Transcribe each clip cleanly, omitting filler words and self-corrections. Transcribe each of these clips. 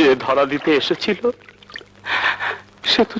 যে ধরা দিতে এসেছিল সে তো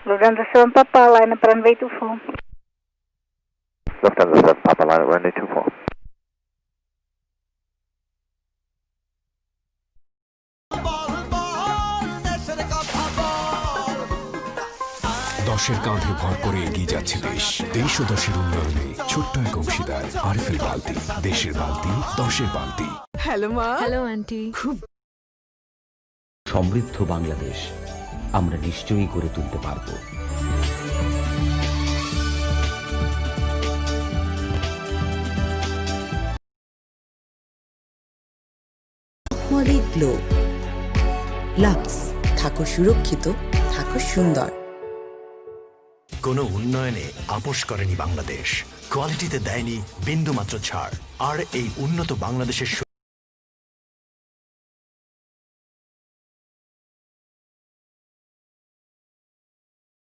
Lufthansa 7 Papa, line up runway 24. Lufthansa 7 Papa, line up runway 24. দশের কাঁধে ভর করে এগিয়ে যাচ্ছে দেশ। দেশ ও দশের উন্নয়নে ছোট্ট এক অংশীদার আরএফএল বালতি। দেশের বালতি, দশের বালতি। হ্যালো মা। Hello aunty. খুব সমৃদ্ধ বাংলাদেশ আমরা নিশ্চয়ই গড়ে তুলতে পারব। গ্লো লাক্স, থাকো সুরক্ষিত, থাকো সুন্দর। কোনো উন্নয়নে আপোষ করেনি বাংলাদেশ, কোয়ালিটিতে দেয়নি বিন্দুমাত্র ছাড়। আর এই উন্নত বাংলাদেশের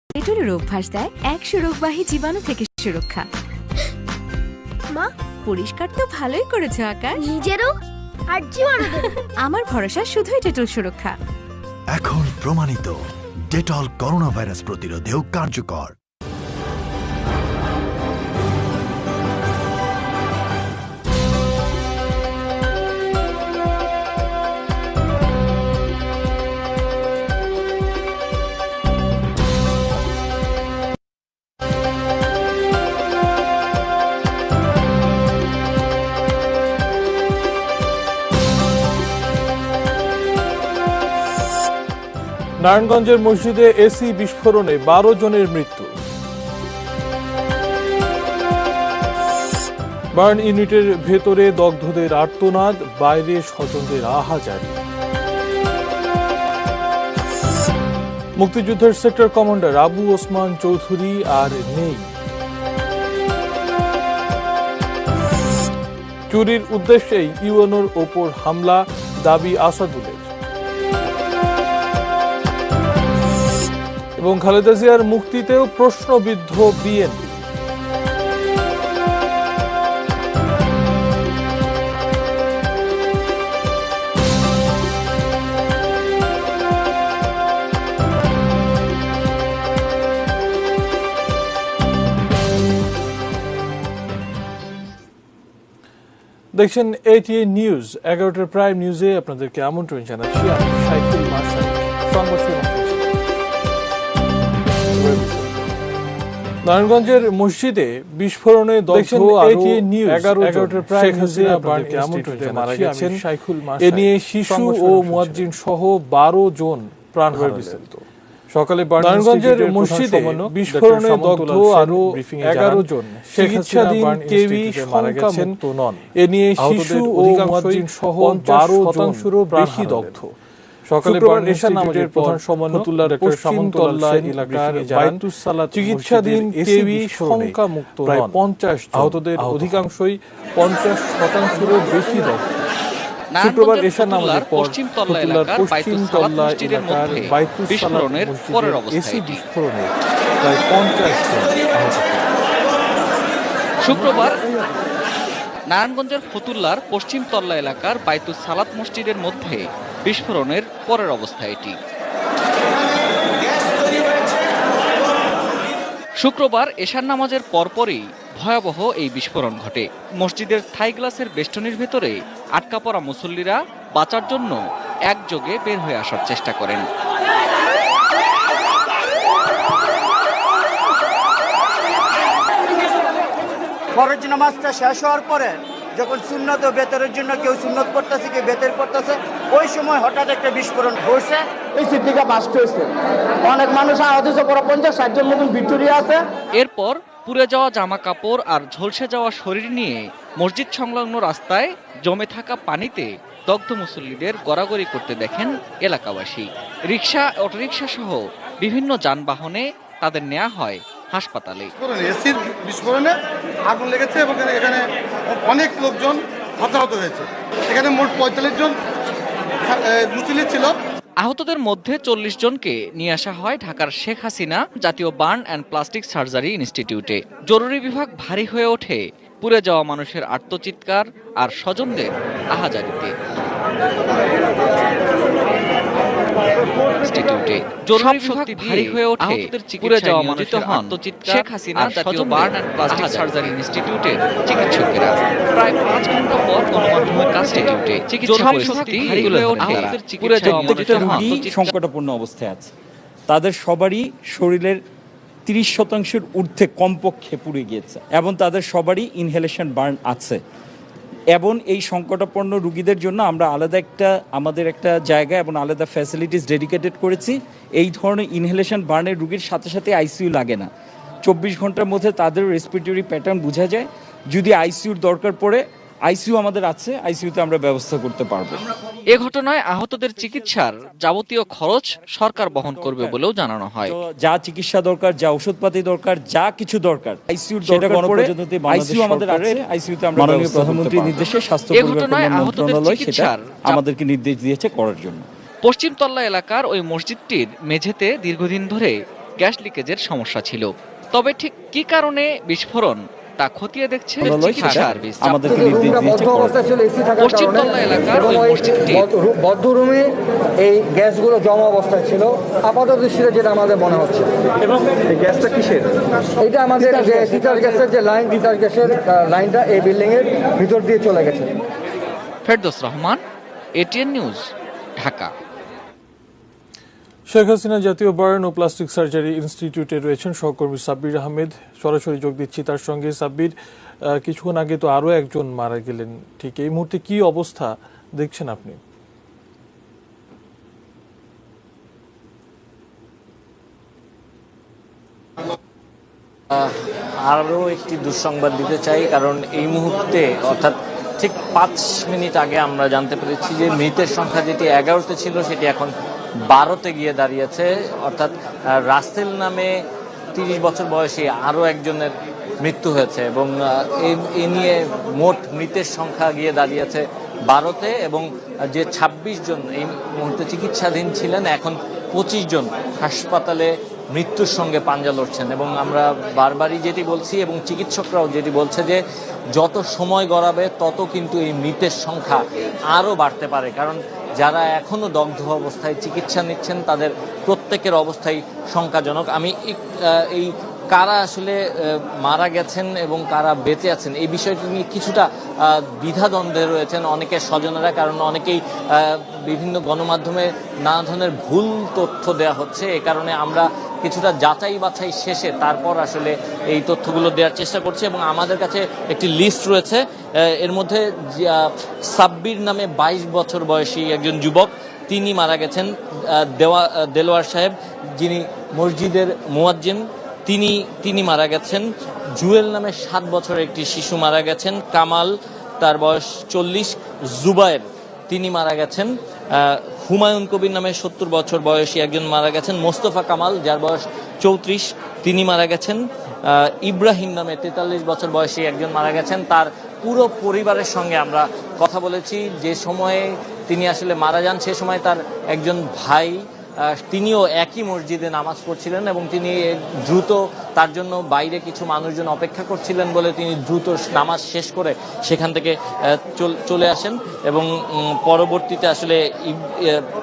পেট্রোলের অভ্যাস দেয় 100 রোগবাহী জীবাণু থেকে সুরক্ষা। মা, পরিষ্কার তো ভালোই করেছো আকাশ। নিজেরও আর জীবাণু। আমার ভরসা শুধুই ডেটল সুরক্ষা। এখন প্রমাণিত, ডেটল করোনা ভাইরাস প্রতিরোধেও কার্যকর। নারায়ণগঞ্জের মসজিদে এসি বিস্ফোরণে 12 জনের মৃত্যু। বার্ন ইউনিটের ভেতরে দগ্ধদের আর্তনাদ, বাইরে স্বজনদের আহাজারি। মুক্তিযুদ্ধের সেক্টর কমান্ডার আবু ওসমান চৌধুরী আর নেই। চুরির উদ্দেশ্যেই ইউএনওর ওপর হামলা, দাবি আসাদুলের। এবং খালেদা জিয়ার মুক্তিতেও প্রশ্নবিদ্ধ বিএনপি। দেখছেন ATN নিউজ। 11টার প্রাইম নিউজে আপনাদেরকে আমন্ত্রণ জানাচ্ছি। আমি সাইকুল মাসাই। সংবাদ নারায়ণগঞ্জের মসজিদে বিস্ফোরণে দগ্ধ 11টার প্রায় মারা গেছেন। এ নিয়ে শিশু ও মুয়াজ্জিন সহ 12 জন প্রাণ হারিয়েছেন। সকালে নারায়ণগঞ্জের মসজিদে বিস্ফোরণে দগ্ধ আরো 11 জন চিকিৎসাধীন, কেউই শঙ্কামুক্ত নন। এ নিয়ে শিশু ও মুয়াজ্জিন সহ 12%-এরও বেশি দগ্ধ। সকালে এশা নামাজের প্রধান সমন্বয়ক পশ্চিম তল্লা এলাকার বাইতুস সালাত চিকিৎসাধীন, কেউই শঙ্কামুক্ত নন। 50 আহতদের অধিকাংশই 50%-এরও বেশি দগ্ধ। শুক্রবার এশা নামাজের পর ফতুল্লার পশ্চিম তল্লা এলাকার বাইতুস সালাত মসজিদে এসি বিস্ফোরণে প্রায় 50 জন আহত। শুক্রবার নারায়ণগঞ্জের ফতুল্লার পশ্চিম তল্লা এলাকার বাইতুস সালাত মসজিদের মধ্যে বিস্ফোরণের পরের অবস্থা এটি। শুক্রবার এশার নামাজের পরপরই ভয়াবহ এই বিস্ফোরণ ঘটে। মসজিদের থাই গ্লাসের বেষ্টনীর ভেতরে আটকা পড়া মুসল্লিরা বাঁচার জন্য একযোগে বের হয়ে আসার চেষ্টা করেন। ফরজ নামাজটা শেষ হওয়ার পরে যখন সুন্নত ও বেতরের জন্য কেউ সুন্নত পড়তেছে, কেউ বেতের পড়তেছে, ওই সময় হঠাৎ একটা বিস্ফোরণ ঘটছে। এই সিদ্দিকা বাস্ট হয়েছে, অনেক মানুষ আহত হয়েছে, 50-60 জন মতন ভিক্টোরিয়া আছে। এরপর পুড়ে যাওয়া জামা কাপড় আর ঝলসে যাওয়া শরীর নিয়ে মসজিদ সংলগ্ন রাস্তায় জমে থাকা পানিতে দগ্ধ মুসল্লিদের গড়াগড়ি করতে দেখেন এলাকাবাসী। রিকশা, অটোরিকশা সহ বিভিন্ন যানবাহনে তাদের নেওয়া হয় হাসপাতালে। এসির বিস্ফোরণে আগুন লেগেছে এবং এখানে অনেক লোকজন হতাহত হয়েছে। এখানে মোট 45 জন মুসল্লি ছিল। আহতদের মধ্যে 40 জনকে নিয়ে আসা হয় ঢাকার শেখ হাসিনা জাতীয় বার্ন অ্যান্ড প্লাস্টিক সার্জারি ইনস্টিটিউটে। জরুরি বিভাগ ভারী হয়ে ওঠে পুড়ে যাওয়া মানুষের আর্তচিৎকার আর স্বজনদের আহাজারিতে। ইনস্টিটিউটে জরুরি শক্তি ভারী হয়ে ওঠে পুড়ে যাওয়া মানুষের আর্তচিৎকার শেখ হাসিনা জাতীয় বার্ন অ্যান্ড প্লাস্টিক সার্জারি ইনস্টিটিউটের চিকিৎসকেরা। প্রায় 5 ঘন্টা পর গণমাধ্যমের কাছে চিকিৎসা শক্তি ভারী হয়ে ওঠে পুড়ে যাওয়া মানুষের রোগী সংকটাপন্ন অবস্থায় আছে। তাদের সবারই শরীরের 30% ঊর্ধ্বে কমপক্ষে পুড়ে গিয়েছে এবং তাদের সবারই ইনহেলেশন বার্ন আছে। এবং এই সংকটাপন্ন রোগীদের জন্য আমরা আলাদা আমাদের একটা জায়গা এবং আলাদা ফ্যাসিলিটিস ডেডিকেটেড করেছি। এই ধরনের ইনহেলেশন বার্নের রোগীর সাথে সাথে আইসিইউ লাগে না। 24 ঘন্টার মধ্যে তাদের রেসপিরেটরি প্যাটার্ন বোঝা যায়। যদি আইসিইউর দরকার পড়ে, আইসিইউ আমাদের আছে, আইসিইউতে আমরা ব্যবস্থা করতে পারবো। এ ঘটনায় আহতদের চিকিৎসার যাবতীয় খরচ সরকার বহন করবে বলেও জানানো হয়। যা চিকিৎসা দরকার, যা ওষুধপাতি দরকার, যা কিছু দরকার আইসিইউর দরকার পড়ে, আইসিইউ আমাদের আছে, আইসিইউতে আমরা মাননীয় প্রধানমন্ত্রীর নির্দেশে স্বাস্থ্য মন্ত্রণালয় সেটা আমাদেরকে নির্দেশ দিয়েছে করার জন্য। পশ্চিম তল্লা এলাকার ওই মসজিদটির মেঝেতে দীর্ঘদিন ধরে গ্যাস লিকেজের সমস্যা ছিল। তবে ঠিক কি কারণে বিস্ফোরণ তা খতিয়ে দেখছে চিকিৎসা সার্ভিস। আমাদেরকে নির্দেশ দিয়েছে পশ্চিম তল্লা এলাকার ওই মসজিদটি বদ্ধ রুমে এই গ্যাসগুলো জমা অবস্থায় ছিল আপাতত দৃষ্টিতে, যেটা আমাদের মনে হচ্ছে। এবং এই গ্যাসটা কিসের? এটা আমাদের যে তিতাস গ্যাসের যে লাইন, তিতাস গ্যাসের লাইনটা এই বিল্ডিং এর ভিতর দিয়ে চলে গেছে। Ferdous Rahman, ATN news, Dhaka. শেখ হাসিনা জাতীয় বার্ন ও প্লাস্টিক সার্জারি ইনস্টিটিউটে রয়েছেন সহকর্মী সাব্বির আহমেদ। সরাসরি যোগ দিচ্ছি তার সঙ্গে। সাব্বির, কিছুক্ষণ আগে তো আরো একজন মারা গেলেন, ঠিক এই মুহূর্তে কি অবস্থা দেখছেন আপনি? আরও একটি দুঃসংবাদ দিতে চাই, কারণ এই মুহূর্তে অর্থাৎ ঠিক 5 মিনিট আগে আমরা জানতে পেরেছি যে মৃতের সংখ্যা যেটি 11তে ছিল সেটি এখন 12তে গিয়ে দাঁড়িয়েছে। অর্থাৎ রাসেল নামে 30 বছর বয়সী আরও একজনের মৃত্যু হয়েছে এবং এ নিয়ে মোট মৃতের সংখ্যা গিয়ে দাঁড়িয়েছে 12তে এবং যে 26 জন এই মুহূর্তে চিকিৎসাধীন ছিলেন, এখন 25 জন হাসপাতালে মৃত্যুর সঙ্গে পাঞ্জা লড়ছেন। এবং আমরা বারবারই যেটি বলছি এবং চিকিৎসকরাও যেটি বলছে যে যত সময় গড়াবে তত কিন্তু এই মৃতের সংখ্যা আরও বাড়তে পারে, কারণ যারা এখনও দগ্ধ অবস্থায় চিকিৎসা নিচ্ছেন তাদের প্রত্যেকের অবস্থাই শঙ্কাজনক। আমি এই কারা আসলে মারা গেছেন এবং কারা বেঁচে আছেন এই বিষয়টি নিয়ে কিছুটা দ্বিধাদ্বন্দ্বে রয়েছেন অনেকের স্বজনেরা, কারণ অনেকেই বিভিন্ন গণমাধ্যমে নানা ধরনের ভুল তথ্য দেওয়া হচ্ছে। এ কারণে আমরা কিছুটা যাচাই বাছাই শেষে তারপর আসলে এই তথ্যগুলো দেওয়ার চেষ্টা করছি এবং আমাদের কাছে একটি লিস্ট রয়েছে। এর মধ্যে সাব্বির নামে 22 বছর বয়সী একজন যুবক, তিনি মারা গেছেন। দেলোয়ার সাহেব, যিনি মসজিদের মুয়াজ্জিন, তিনি মারা গেছেন। জুয়েল নামে 7 বছরের একটি শিশু মারা গেছেন। কামাল, তার বয়স 40। জুবায়ের, তিনি মারা গেছেন। হুমায়ুন কবির নামে 70 বছর বয়সী একজন মারা গেছেন। মোস্তফা কামাল, যার বয়স 34, তিনি মারা গেছেন। ইব্রাহিম নামে 43 বছর বয়সী একজন মারা গেছেন। তার পুরো পরিবারের সঙ্গে আমরা কথা বলেছি। যে সময়ে তিনি আসলে মারা যান সে সময় তার একজন ভাই, তিনিও একই মসজিদে নামাজ পড়ছিলেন এবং তিনি দ্রুত, তার জন্য বাইরে কিছু মানুষজন অপেক্ষা করছিলেন বলে তিনি দ্রুত নামাজ শেষ করে সেখান থেকে চলে আসেন এবং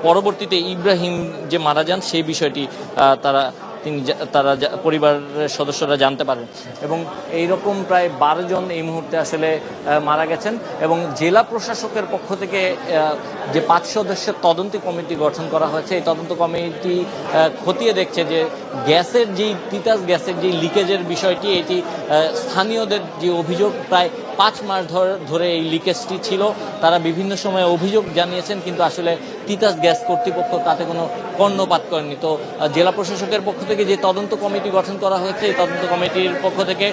পরবর্তীতে ইব্রাহিম যে মারা যান সেই বিষয়টি তারা পরিবারের সদস্যরা জানতে পারেন এবং এইরকম প্রায় 12 জন এই মুহূর্তে আসলে মারা গেছেন। এবং জেলা প্রশাসকের পক্ষ থেকে যে 5 সদস্যের তদন্ত কমিটি গঠন করা হয়েছে, এই তদন্ত কমিটি খতিয়ে দেখছে যে তিতাস গ্যাসের যে লিকেজের বিষয়টি, এটি স্থানীয়দের যে অভিযোগ, প্রায় 5 মাস ধরে এই লিকেজটি ছিল। তারা বিভিন্ন সময় অভিযোগ জানিয়েছেন কিন্তু আসলে তিতাস গ্যাস কর্তৃপক্ষ তাতে কোনো কর্ণপাত করেনি। তো জেলা প্রশাসকের পক্ষ থেকে যে তদন্ত কমিটি গঠন করা হয়েছে, এই তদন্ত কমিটির পক্ষ থেকে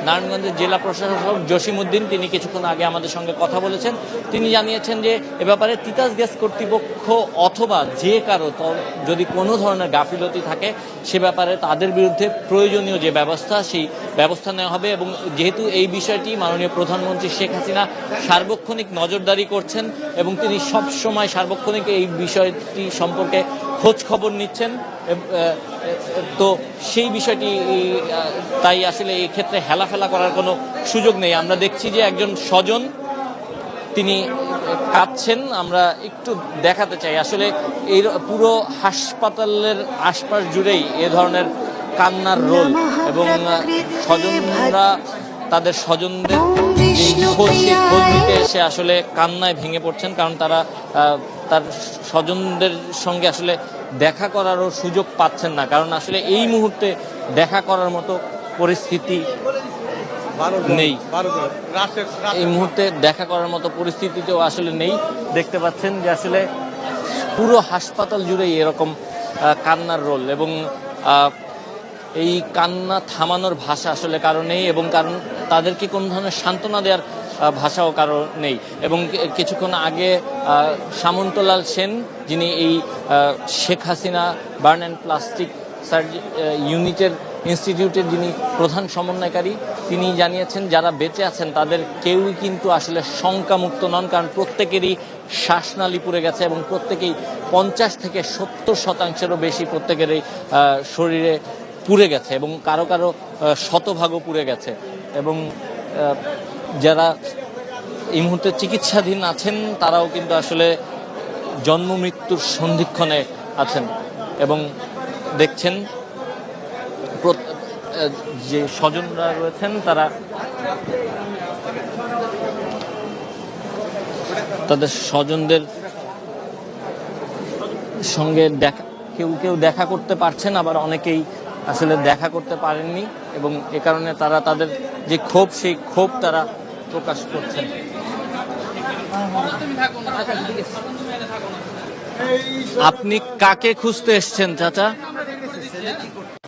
নারায়ণগঞ্জের জেলা প্রশাসক জসিমউদ্দিন তিনি কিছুক্ষণ আগে আমাদের সঙ্গে কথা বলেছেন। তিনি জানিয়েছেন যে এ ব্যাপারে তিতাস গ্যাস কর্তৃপক্ষ অথবা যে কারো যদি কোনো ধরনের গাফিলতি থাকে সে ব্যাপারে তাদের বিরুদ্ধে প্রয়োজনীয় যে ব্যবস্থা সেই ব্যবস্থা নেওয়া হবে। এবং যেহেতু এই বিষয়টি মাননীয় প্রধানমন্ত্রী শেখ হাসিনা সার্বক্ষণিক নজরদারি করছেন এবং তিনি সব সময় সার্বক্ষণিক এই বিষয়টি সম্পর্কে খোঁজ খবর নিচ্ছেন, তো সেই বিষয়টি তাই আসলে এই ক্ষেত্রে হেলাফেলা করার কোনো সুযোগ নেই। আমরা দেখছি যে একজন স্বজন তিনি কাঁদছেন, আমরা একটু দেখাতে চাই। আসলে এই পুরো হাসপাতালের আশপাশ জুড়েই এ ধরনের কান্নার রোল এবং স্বজনরা তাদের স্বজনদের খোঁজ নিতে এসে আসলে কান্নায় ভেঙে পড়ছেন, কারণ তারা তার স্বজনদের সঙ্গে আসলে দেখা করারও সুযোগ পাচ্ছেন না, কারণ আসলে এই মুহূর্তে দেখা করার মতো পরিস্থিতি নেই। এই মুহূর্তে দেখা করার মতো পরিস্থিতিতেও আসলে নেই। দেখতে পাচ্ছেন যে আসলে পুরো হাসপাতাল জুড়েই এরকম কান্নার রোল এবং এই কান্না থামানোর ভাষা আসলে কারো নেই এবং কারণ তাদেরকে কোন ধরনের সান্ত্বনা দেওয়ার ভাষাও কারো নেই। এবং কিছুক্ষণ আগে সামন্তলাল সেন, যিনি এই Sheikh Hasina burn and plastic ইউনিটের ইনস্টিটিউটের যিনি প্রধান সমন্বয়কারী, তিনি জানিয়েছেন যারা বেঁচে আছেন তাদের কেউই কিন্তু আসলে শঙ্কামুক্ত নন, কারণ প্রত্যেকেরই শ্বাসনালী পুড়ে গেছে এবং প্রত্যেকেই 50 থেকে 70% বেশি প্রত্যেকেরই শরীরে পুড়ে গেছে এবং কারো কারো শতভাগও পুড়ে গেছে। এবং যারা এই মুহূর্তে চিকিৎসাধীন আছেন তারাও কিন্তু আসলে জন্ম মৃত্যুর সন্ধিক্ষণে আছেন এবং দেখছেন যে স্বজনরা রয়েছেন তারা তাদের স্বজনদের সঙ্গে কেউ দেখা করতে পারছেন, আবার অনেকেই আসলে দেখা করতে পারেননি এবং এ কারণে তারা তাদের যে ক্ষোভ সেই ক্ষোভ তারা প্রকাশ করছেন। আপনি কাকে খুঁজতে এসছেন চাচা?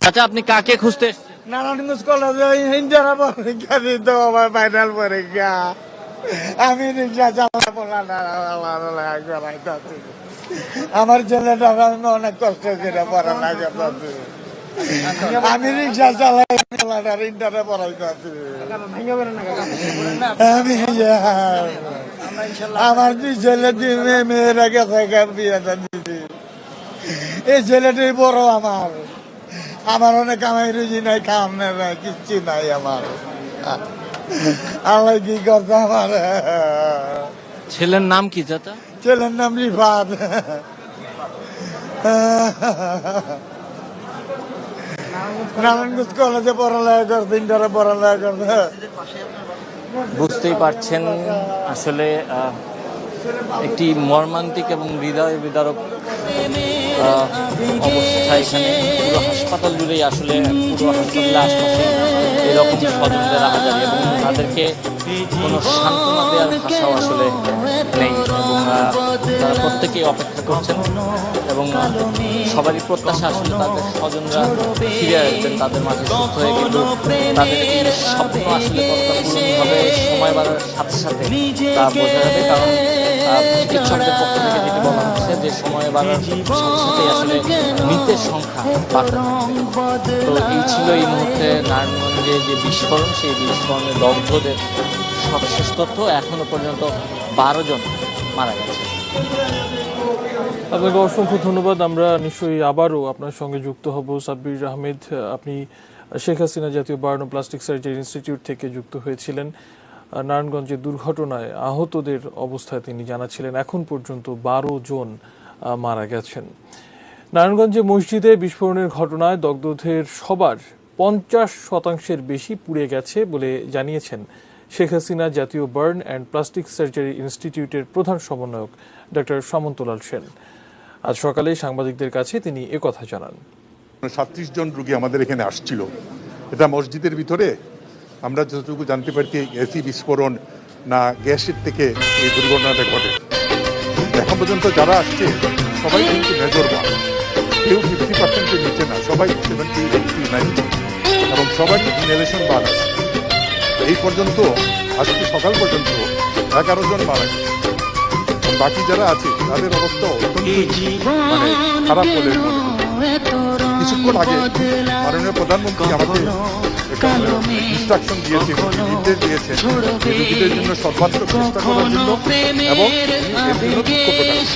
চাচা আপনি কাকে খুঁজতে এসছেন? নারায়ণগঞ্জ কলেজে ইন্টার পরীক্ষা দিত আমার ফাইনাল পরীক্ষা। আমি রিক্সা চালাইতেছি, আমার ছেলেটা আমি অনেক কষ্ট করে পড়ালেখা করতেছি। আমি রিক্সা চালাই ইন্টারে পড়াইতেছি। আমি আমার দুই ছেলে মেয়েরা গেছে বিয়েটা দিছি। এই ছেলেটি বড় আমার অনেক কামাই রুজি নাই, কাম নাই, কিচ্ছু নাই আমার। আল্লাহ কি করছে আমার। ছেলের নাম কি চাচা? ছেলের নাম রিফাত। নারায়ণগঞ্জ কলেজে পড়ালেখা করছে, ইন্টারে পড়ালেখা করছে। বুঝতেই পারছেন আসলে একটি মর্মান্তিক এবং হৃদয় বিদারক অবস্থা এখানে পুরো হাসপাতাল জুড়েই। আসলে পুরো হাসপাতালের আশপাশে এরকম স্বজনদের আহাজারি এবং তাদেরকে কোনো সান্ত্বনা দেওয়ার ভাষাও আসলে নেই এবং তারা প্রত্যেকেই অপেক্ষা করছেন এবং সবারই প্রত্যাশা আসলে তাদের স্বজনরা ফিরে আসবেন তাদের মাঝে সুস্থ হয়ে, কিন্তু তাদের এই স্বপ্ন আসলে কতটা পূরণ হবে সময় বাড়ার সাথে সাথে তা বোঝা যাবে, কারণ চিকিৎসকদের পক্ষ থেকে যেটি বলা হচ্ছে যে সময় বাড়ার সাথে সাথে আসলে মৃতের সংখ্যা বাড়তে থাকবে। তো এই ছিল এই মুহূর্তে নারায়ণগঞ্জে যে বিস্ফোরণ, সেই বিস্ফোরণে দগ্ধদের সর্বশেষ তথ্য। এখনো পর্যন্ত 12 জন মারা গেছে। আপনাকে অসংখ্য ধন্যবাদ। আমরা নিশ্চয়ই আবারও আপনার সঙ্গে যুক্ত হব। সাব্বির আহমেদ, আপনি শেখ হাসিনা জাতীয় বার্ন ও প্লাস্টিক সার্জারি ইনস্টিটিউট থেকে যুক্ত হয়েছিলেন। নারায়ণগঞ্জের দুর্ঘটনায় আহতদের অবস্থায় তিনি জানাচ্ছিলেন এখন পর্যন্ত 12 জন মারা গেছেন। নারায়ণগঞ্জে মসজিদে বিস্ফোরণের ঘটনায় দগ্ধদের সবার 50% বেশি পুড়ে গেছে বলে জানিয়েছেন শেখ হাসিনা জাতীয় বার্ন অ্যান্ড প্লাস্টিক সার্জারি ইনস্টিটিউটের প্রধান সমন্বয়ক ডক্টর সামন্তলাল সেন। আজ সকালে সাংবাদিকদের কাছে তিনি একথা জানান। 37 জন রোগী আমাদের এখানে আসছিল। এটা মসজিদের ভিতরে আমরা যতটুকু জানতে পারছি এসি বিস্ফোরণ না গ্যাসের থেকে এই দুর্ঘটনাটা ঘটে। এখন পর্যন্ত যারা আসছে সবাই কিন্তু মেজর ওয়ান, কেউ 50%-এর নিচে না, সবাই 70, 80, 90 এবং সবারই ইনহেলেশন বার্ন আছে। এই পর্যন্ত আজকে সকাল পর্যন্ত 11 জন মারা গেছে। বাকি যারা আছে তাদের অবস্থা অত্যন্ত খারাপ বলে কিছুক্ষণ আগে মাননীয় প্রধানমন্ত্রী আমাকে ইনস্ট্রাকশন দিয়েছেন, নির্দেশ দিয়েছেন রোগীদের জন্য সর্বাত্মক চেষ্টা করার জন্য এবং এর জন্য দুঃখ প্রকাশ।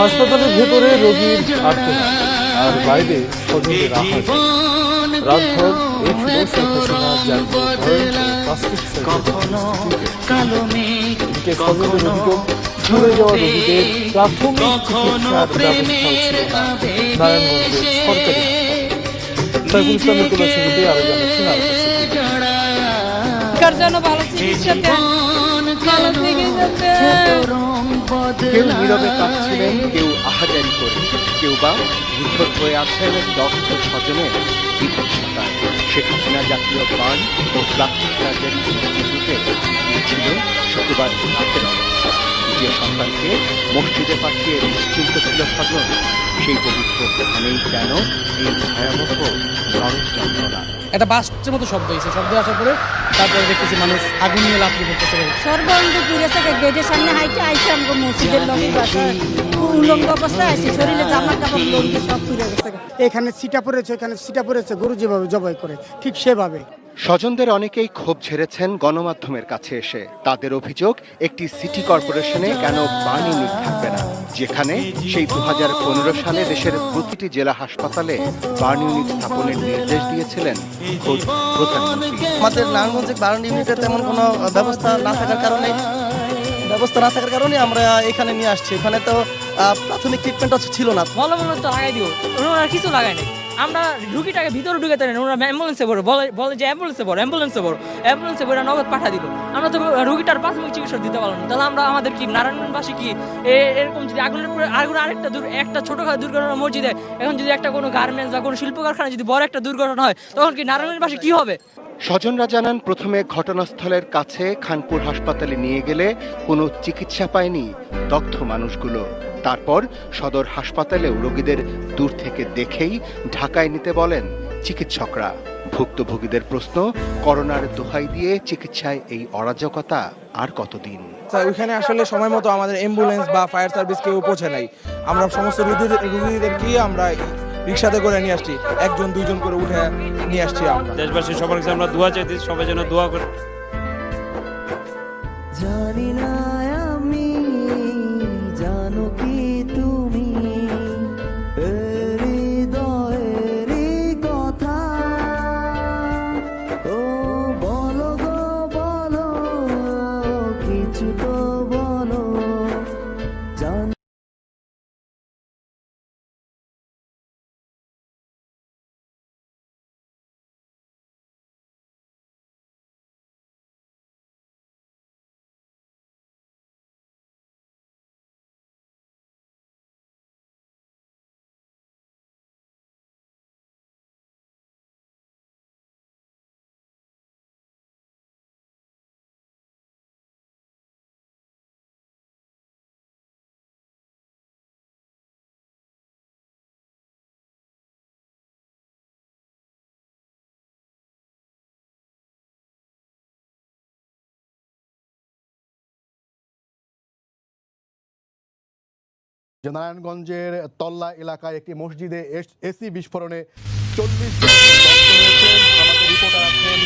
হাসপাতালের ভেতরে রোগীর আর্তনাদ আর বাইরে স্বজনদের আহাজারি। রাতভর এই ছিল শেখ হাসিনার জাতীয় প্লাস্টিক সার্জারি ইনস্টিটিউটে। স্বজনদের অভিযোগ, ঘুরে যাওয়া রোগীদের প্রাথমিক চিকিৎসার ব্যবস্থাও ছিল না নারায়ণগঞ্জের সরকারি হাসপাতালে। সাইফুল ইসলামের তোলা ছবিতে আরো জানাচ্ছেন কেউ নীরবে কাঁদছিলেন, কেউ আহাজারি করে, কেউ বা নিথর হয়ে আছেন দগ্ধ স্বজনের বিভৎসতায়। শেখ হাসিনা জাতীয় বার্ন ও প্লাস্টিক সার্জারি ইনস্টিটিউটে গিয়েছিল শুক্রবার রাতের অবস্থা। যে সন্তানকে মসজিদে পাঠিয়ে নিশ্চিন্ত ছিল স্বজন, সেই পবিত্র স্থানেই কেন এই ভয়াবহ নরক যন্ত্রণা। একটা বাস্টের মতো শব্দ হয়েছে, শব্দ আসার পরে তারপরে দেখতেছি মানুষ আগুন নিয়ে লাফিয়ে পড়তেছে। সর্বন্ধ পুড়েছে, গেটের সামনে হাইটে আইসে আমাকে মসজিদের লগে বাসায় উলঙ্গ অবস্থায় আছে, শরীরে জামা কাপড় লঙ্গি সব পুড়ে গেছে। এখানে সিটা পড়েছে, এখানে সিটা পড়েছে, গরু যেভাবে জবাই করে ঠিক সেভাবে। স্বজনদের অনেকেই ক্ষোভ ঝেড়েছেন গণমাধ্যমের কাছে এসে। তাদের অভিযোগ, একটি সিটি কর্পোরেশনে কেন বার্ন ইউনিট থাকবে না, যেখানে সেই 2015 সালে দেশের প্রতিটি জেলা হাসপাতালে বার্ন ইউনিট স্থাপনের নির্দেশ দিয়েছিলেন খোদ প্রধানমন্ত্রী। আমাদের নারায়ণগঞ্জে বার্ন ইউনিটের তেমন কোনো ব্যবস্থা না থাকার কারণে আমরা এখানে নিয়ে আসছি। এখানে তো প্রাথমিক ট্রিটমেন্ট ছিল না। মলমূল তো লাগাই দিও, ওনারা কিছু লাগাই নাই। আমরা রুগীটাকে ভিতরে ঢুকাতে নেই, ওরা অ্যাম্বুলেন্সে বড় বলে যে অ্যাম্বুলেন্সে বড় নগদ পাঠা দিল। আমরা তো রুগীটার প্রাথমিক চিকিৎসা দিতে পারলাম না। তাহলে আমরা আমাদের কি নারায়ণগঞ্জবাসী কি এরকম যদি আগুন আরেকটা একটা ছোটখাটো দুর্ঘটনা মসজিদে, এখন যদি একটা কোনো গার্মেন্টস বা কোনো শিল্প কারখানায় যদি বড় একটা দুর্ঘটনা হয়, তখন কি নারায়ণগঞ্জবাসী কি হবে? স্বজনরা জানান, প্রথমে ঘটনাস্থলের কাছে খানপুর হাসপাতালে নিয়ে গেলে কোনো চিকিৎসা পায়নি দগ্ধ মানুষগুলো। তারপর সদর হাসপাতালেও রোগীদের দূর থেকে দেখেই ঢাকায় নিতে বলেন চিকিৎসকরা। ভুক্তভোগীদের প্রশ্ন, করোনার দোহাই দিয়ে চিকিৎসায় এই অরাজকতা আর কতদিন? ওইখানে আসলে সময় মতো আমাদের অ্যাম্বুলেন্স বা ফায়ার সার্ভিস কেউ পৌঁছে নাই। আমরা সমস্ত রোগীদেরকে আমরা রিক্সাতে করে নিয়ে আসছি, 1-2 করে উঠে নিয়ে আসছি। আমরা দেশবাসী সবার কাছে আমরা দোয়া চাইছি, সবাই যেন দোয়া করে। জানি না আমি, জানো কি তুমি হৃদয়েরই কথা, ও বলো গো বলো, কিছু তো বলো। নারায়ণগঞ্জের তল্লা এলাকায় একটি মসজিদে এসি বিস্ফোরণে 40 জন দগ্ধ হয়েছেন। আমাদের রিপোর্টার আছেন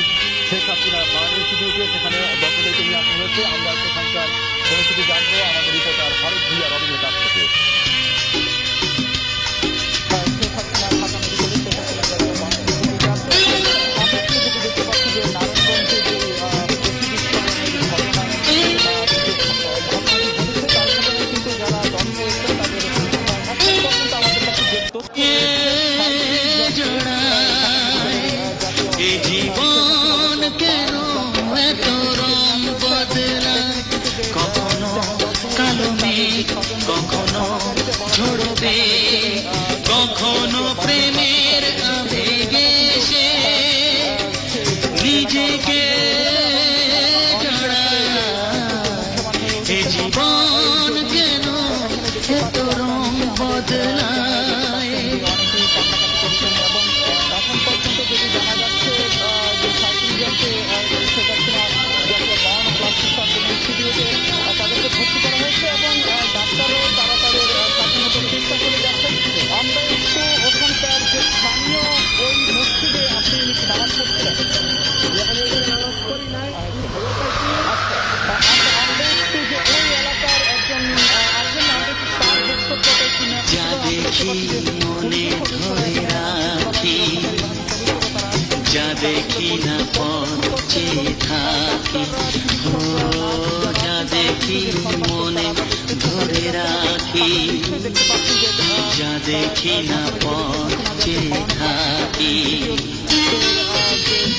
শেখ হাসিনা বার্ন ইনস্টিটিউটে, সেখানে দগ্ধদেরকে নিয়ে আসা হয়েছে। আমরা সেখানকার পরিস্থিতি জানবো আমাদের রিপোর্টার ফারুক ভুইয়া রবিনের কাছ থেকে। জীবন কেন এত রং বদলা, কখনো কালো মেঘ, কখনো ঝরবে, কখনো প্রেমের আবেগে সে নিজেকে জড়ায়। দেখি মনে ধরে রাখি, যা দেখি না পথে থাকি, ও যা দেখি মনে ধরে রাখি, যা দেখি না পথে থাকি।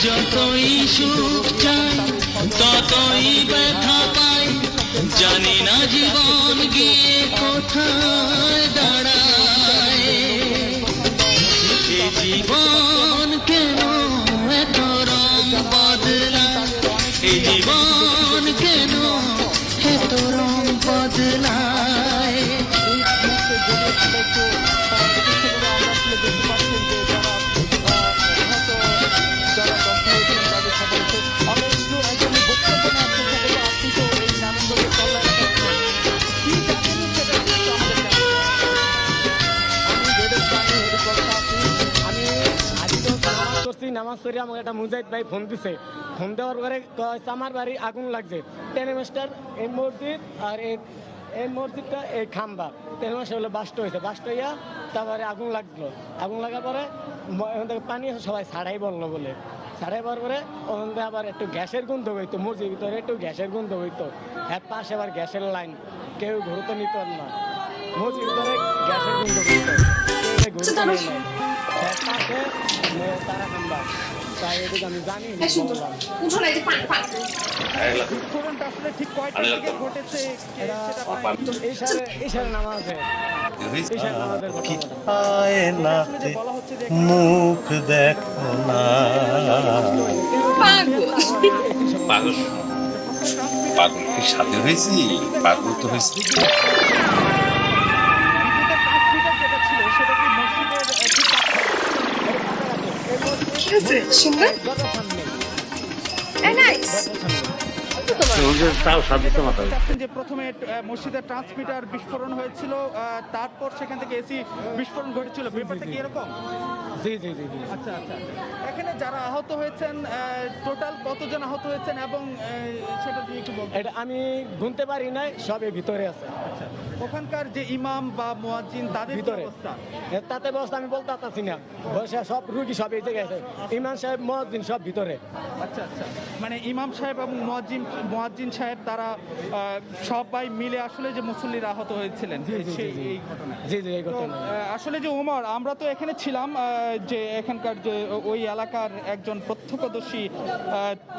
যতই সুখ চাই ততই ব্যথা পাই, জানি না জীবন গিয়ে কোথায় দাঁড়ায়। এ জীবন কেন এত রং বদলায়, এ জীবন কেন এত রং বদলায়। নামাজ পড়ে আমাকে একটা মুজাহিদ ভাই ফোন দিছে, ফোন দেওয়ার পরে আমার বাড়ি আগুন লাগছে, টেনে মাস্টার এই মসজিদ আর এই মসজিদটা এই খাম্বা টেনে মাস্টার হলো বাস্ট হয়েছে, বাস্ট হইয়া তারপরে আগুন লাগলো, আগুন লাগার পরে ওখান থেকে পানি সবাই ছাড়াই বললো বলে, ছাড়াই পাওয়ার পরে ওখান থেকে আবার একটু গ্যাসের গন্ধ হইতো, মসজিদের ভিতরে একটু গ্যাসের গন্ধ হইতো, এর পাশে আবার গ্যাসের লাইন, কেউ ঘুরতে নিত না, মসজিদের ভিতরে গ্যাসের গন্ধ হইতো, কেউ ঘুরতে নেই নাই, এর পাশে তারা খাম্বা, তাই এদিকে আমি জানি মুখ দেখো না, পাগল পাগল কি সাথে হয়েছি, পাগল তো হয়েছি। যে প্রথমে মসজিদের ট্রান্সমিটার বিস্ফোরণ হয়েছিল, তারপর সেখান থেকে এসি বিস্ফোরণ ঘটেছিল, ব্যাপারটা কি এরকম? জি জি জি জি। আচ্ছা আচ্ছা, এখানে যারা আহত হয়েছেন টোটাল কতজন আহত হয়েছেন এবং সেটা দিয়ে একটু বলবেন? এটা আমি গুনতে পারি নাই, সবই ভিতরে আছে। আচ্ছা, ওখানকার যে ইমাম বা মুয়াজ্জিন তাদের ভিতরে অবস্থা, তাতে ব্যবস্থা আমি বলতে পারতাছি না, বসে সব রুগী সব এই জায়গায় আছে, ইমাম সাহেব মুয়াজ্জিন সব ভিতরে। আচ্ছা আচ্ছা, মানে ইমাম সাহেব এবং মুয়াজ্জিন সাহেব তারা সবাই মিলে আসলে যে মুসল্লিরা আহত হয়েছিলেন এই ঘটনা। জি জি, এই ঘটনা আসলে যে ওমর, আমরা তো এখানে ছিলাম, যে এখানকার যে ওই এলাকার একজন প্রত্যক্ষদর্শী,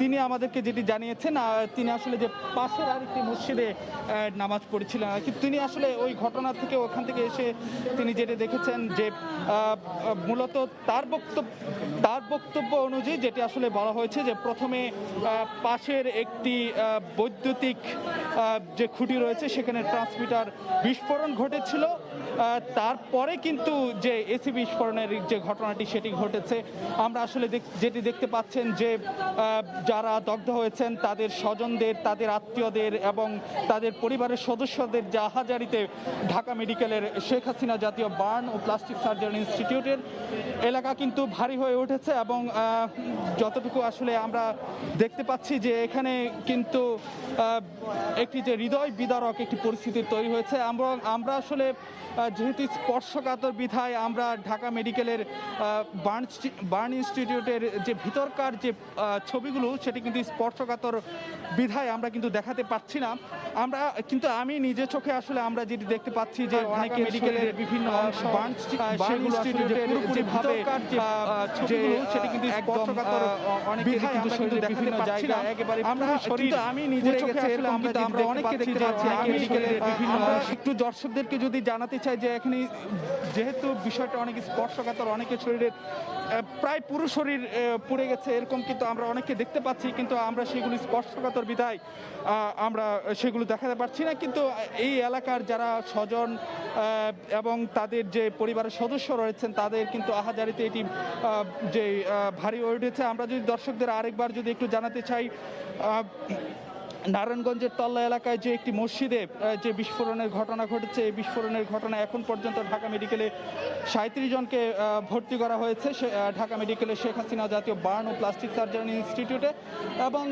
তিনি আমাদেরকে যেটি জানিয়েছেন, তিনি আসলে যে পাশের আরেকটি মসজিদে নামাজ পড়েছিলেন আর কি, তিনি আসলে ওই ঘটনা থেকে ওখান থেকে এসে তিনি যেটা দেখেছেন যে মূলত তার বক্তব্য অনুযায়ী যেটি আসলে বলা হয়েছে যে প্রথমে পাশের একটি বৈদ্যুতিক যে খুঁটি রয়েছে সেখানে ট্রান্সমিটার বিস্ফোরণ ঘটেছিল, তারপরে কিন্তু যে এসি বিস্ফোরণের যে ঘটনাটি সেটি ঘটেছে। আমরা আসলে যেটি দেখতে পাচ্ছেন যে যারা দগ্ধ হয়েছেন তাদের স্বজনদের, তাদের আত্মীয়দের এবং তাদের পরিবারের সদস্যদের জাহাজারিতে ঢাকা মেডিকেলের শেখ হাসিনা জাতীয় বার্ন ও প্লাস্টিক সার্জারি ইনস্টিটিউটের এলাকা কিন্তু ভারী হয়ে উঠেছে এবং যতটুকু আসলে আমরা দেখতে পাচ্ছি যে এখানে কিন্তু একটি যে হৃদয় বিদারক একটি পরিস্থিতি তৈরি হয়েছে। আমরা আসলে যেহেতু স্পর্শকাতর বিধায় আমরা ঢাকা মেডিকেলের বার্ন ইনস্টিটিউটের যে ভিতরকার যে ছবিগুলো সেটি কিন্তু স্পর্শকাতর বিধায় আমরা কিন্তু দেখাতে পাচ্ছি না। আমরা কিন্তু আমি নিজে চোখে আসলে আমরা যেটি দেখতে পাচ্ছি যে অনেকে মেডিকেলের বিভিন্ন অংশ সেগুলো যে ভিতরকার যে সেটি কিন্তু স্পর্শকাতর অনেকে কিন্তু শরীরে বিভিন্ন জায়গা একেবারে আমরা কিন্তু আমি নিজে চোখে আসলে আমরা অনেককে দেখতে পাচ্ছি মেডিকেলের বিভিন্ন একটু দর্শকদেরকে যদি জানাতে চাই যে এখানে যেহেতু বিষয়টা অনেক স্পর্শকাতর, অনেকের শরীরের প্রায় পুরো শরীর পুড়ে গেছে এরকম কিন্তু আমরা অনেককে দেখতে পাচ্ছি, কিন্তু আমরা সেগুলো স্পর্শকাতর বিধায় আমরা সেগুলো দেখাতে পারছি না। কিন্তু এই এলাকার যারা স্বজন এবং তাদের যে পরিবারের সদস্য রয়েছেন তাদের কিন্তু আহাজারিতে এটি যে ভারী হয়ে উঠেছে। আমরা যদি দর্শকদের আরেকবার যদি একটু জানাতে চাই, নারায়ণগঞ্জের তল্লা এলাকায় যে একটি মসজিদে যে বিস্ফোরণের ঘটনা ঘটেছে, এই বিস্ফোরণের ঘটনা এখন পর্যন্ত ঢাকা মেডিকেলে 37 জনকে ভর্তি করা হয়েছে ঢাকা মেডিকেলে শেখ হাসিনা জাতীয় বার্ন ও প্লাস্টিক সার্জারি ইনস্টিটিউটে। এবং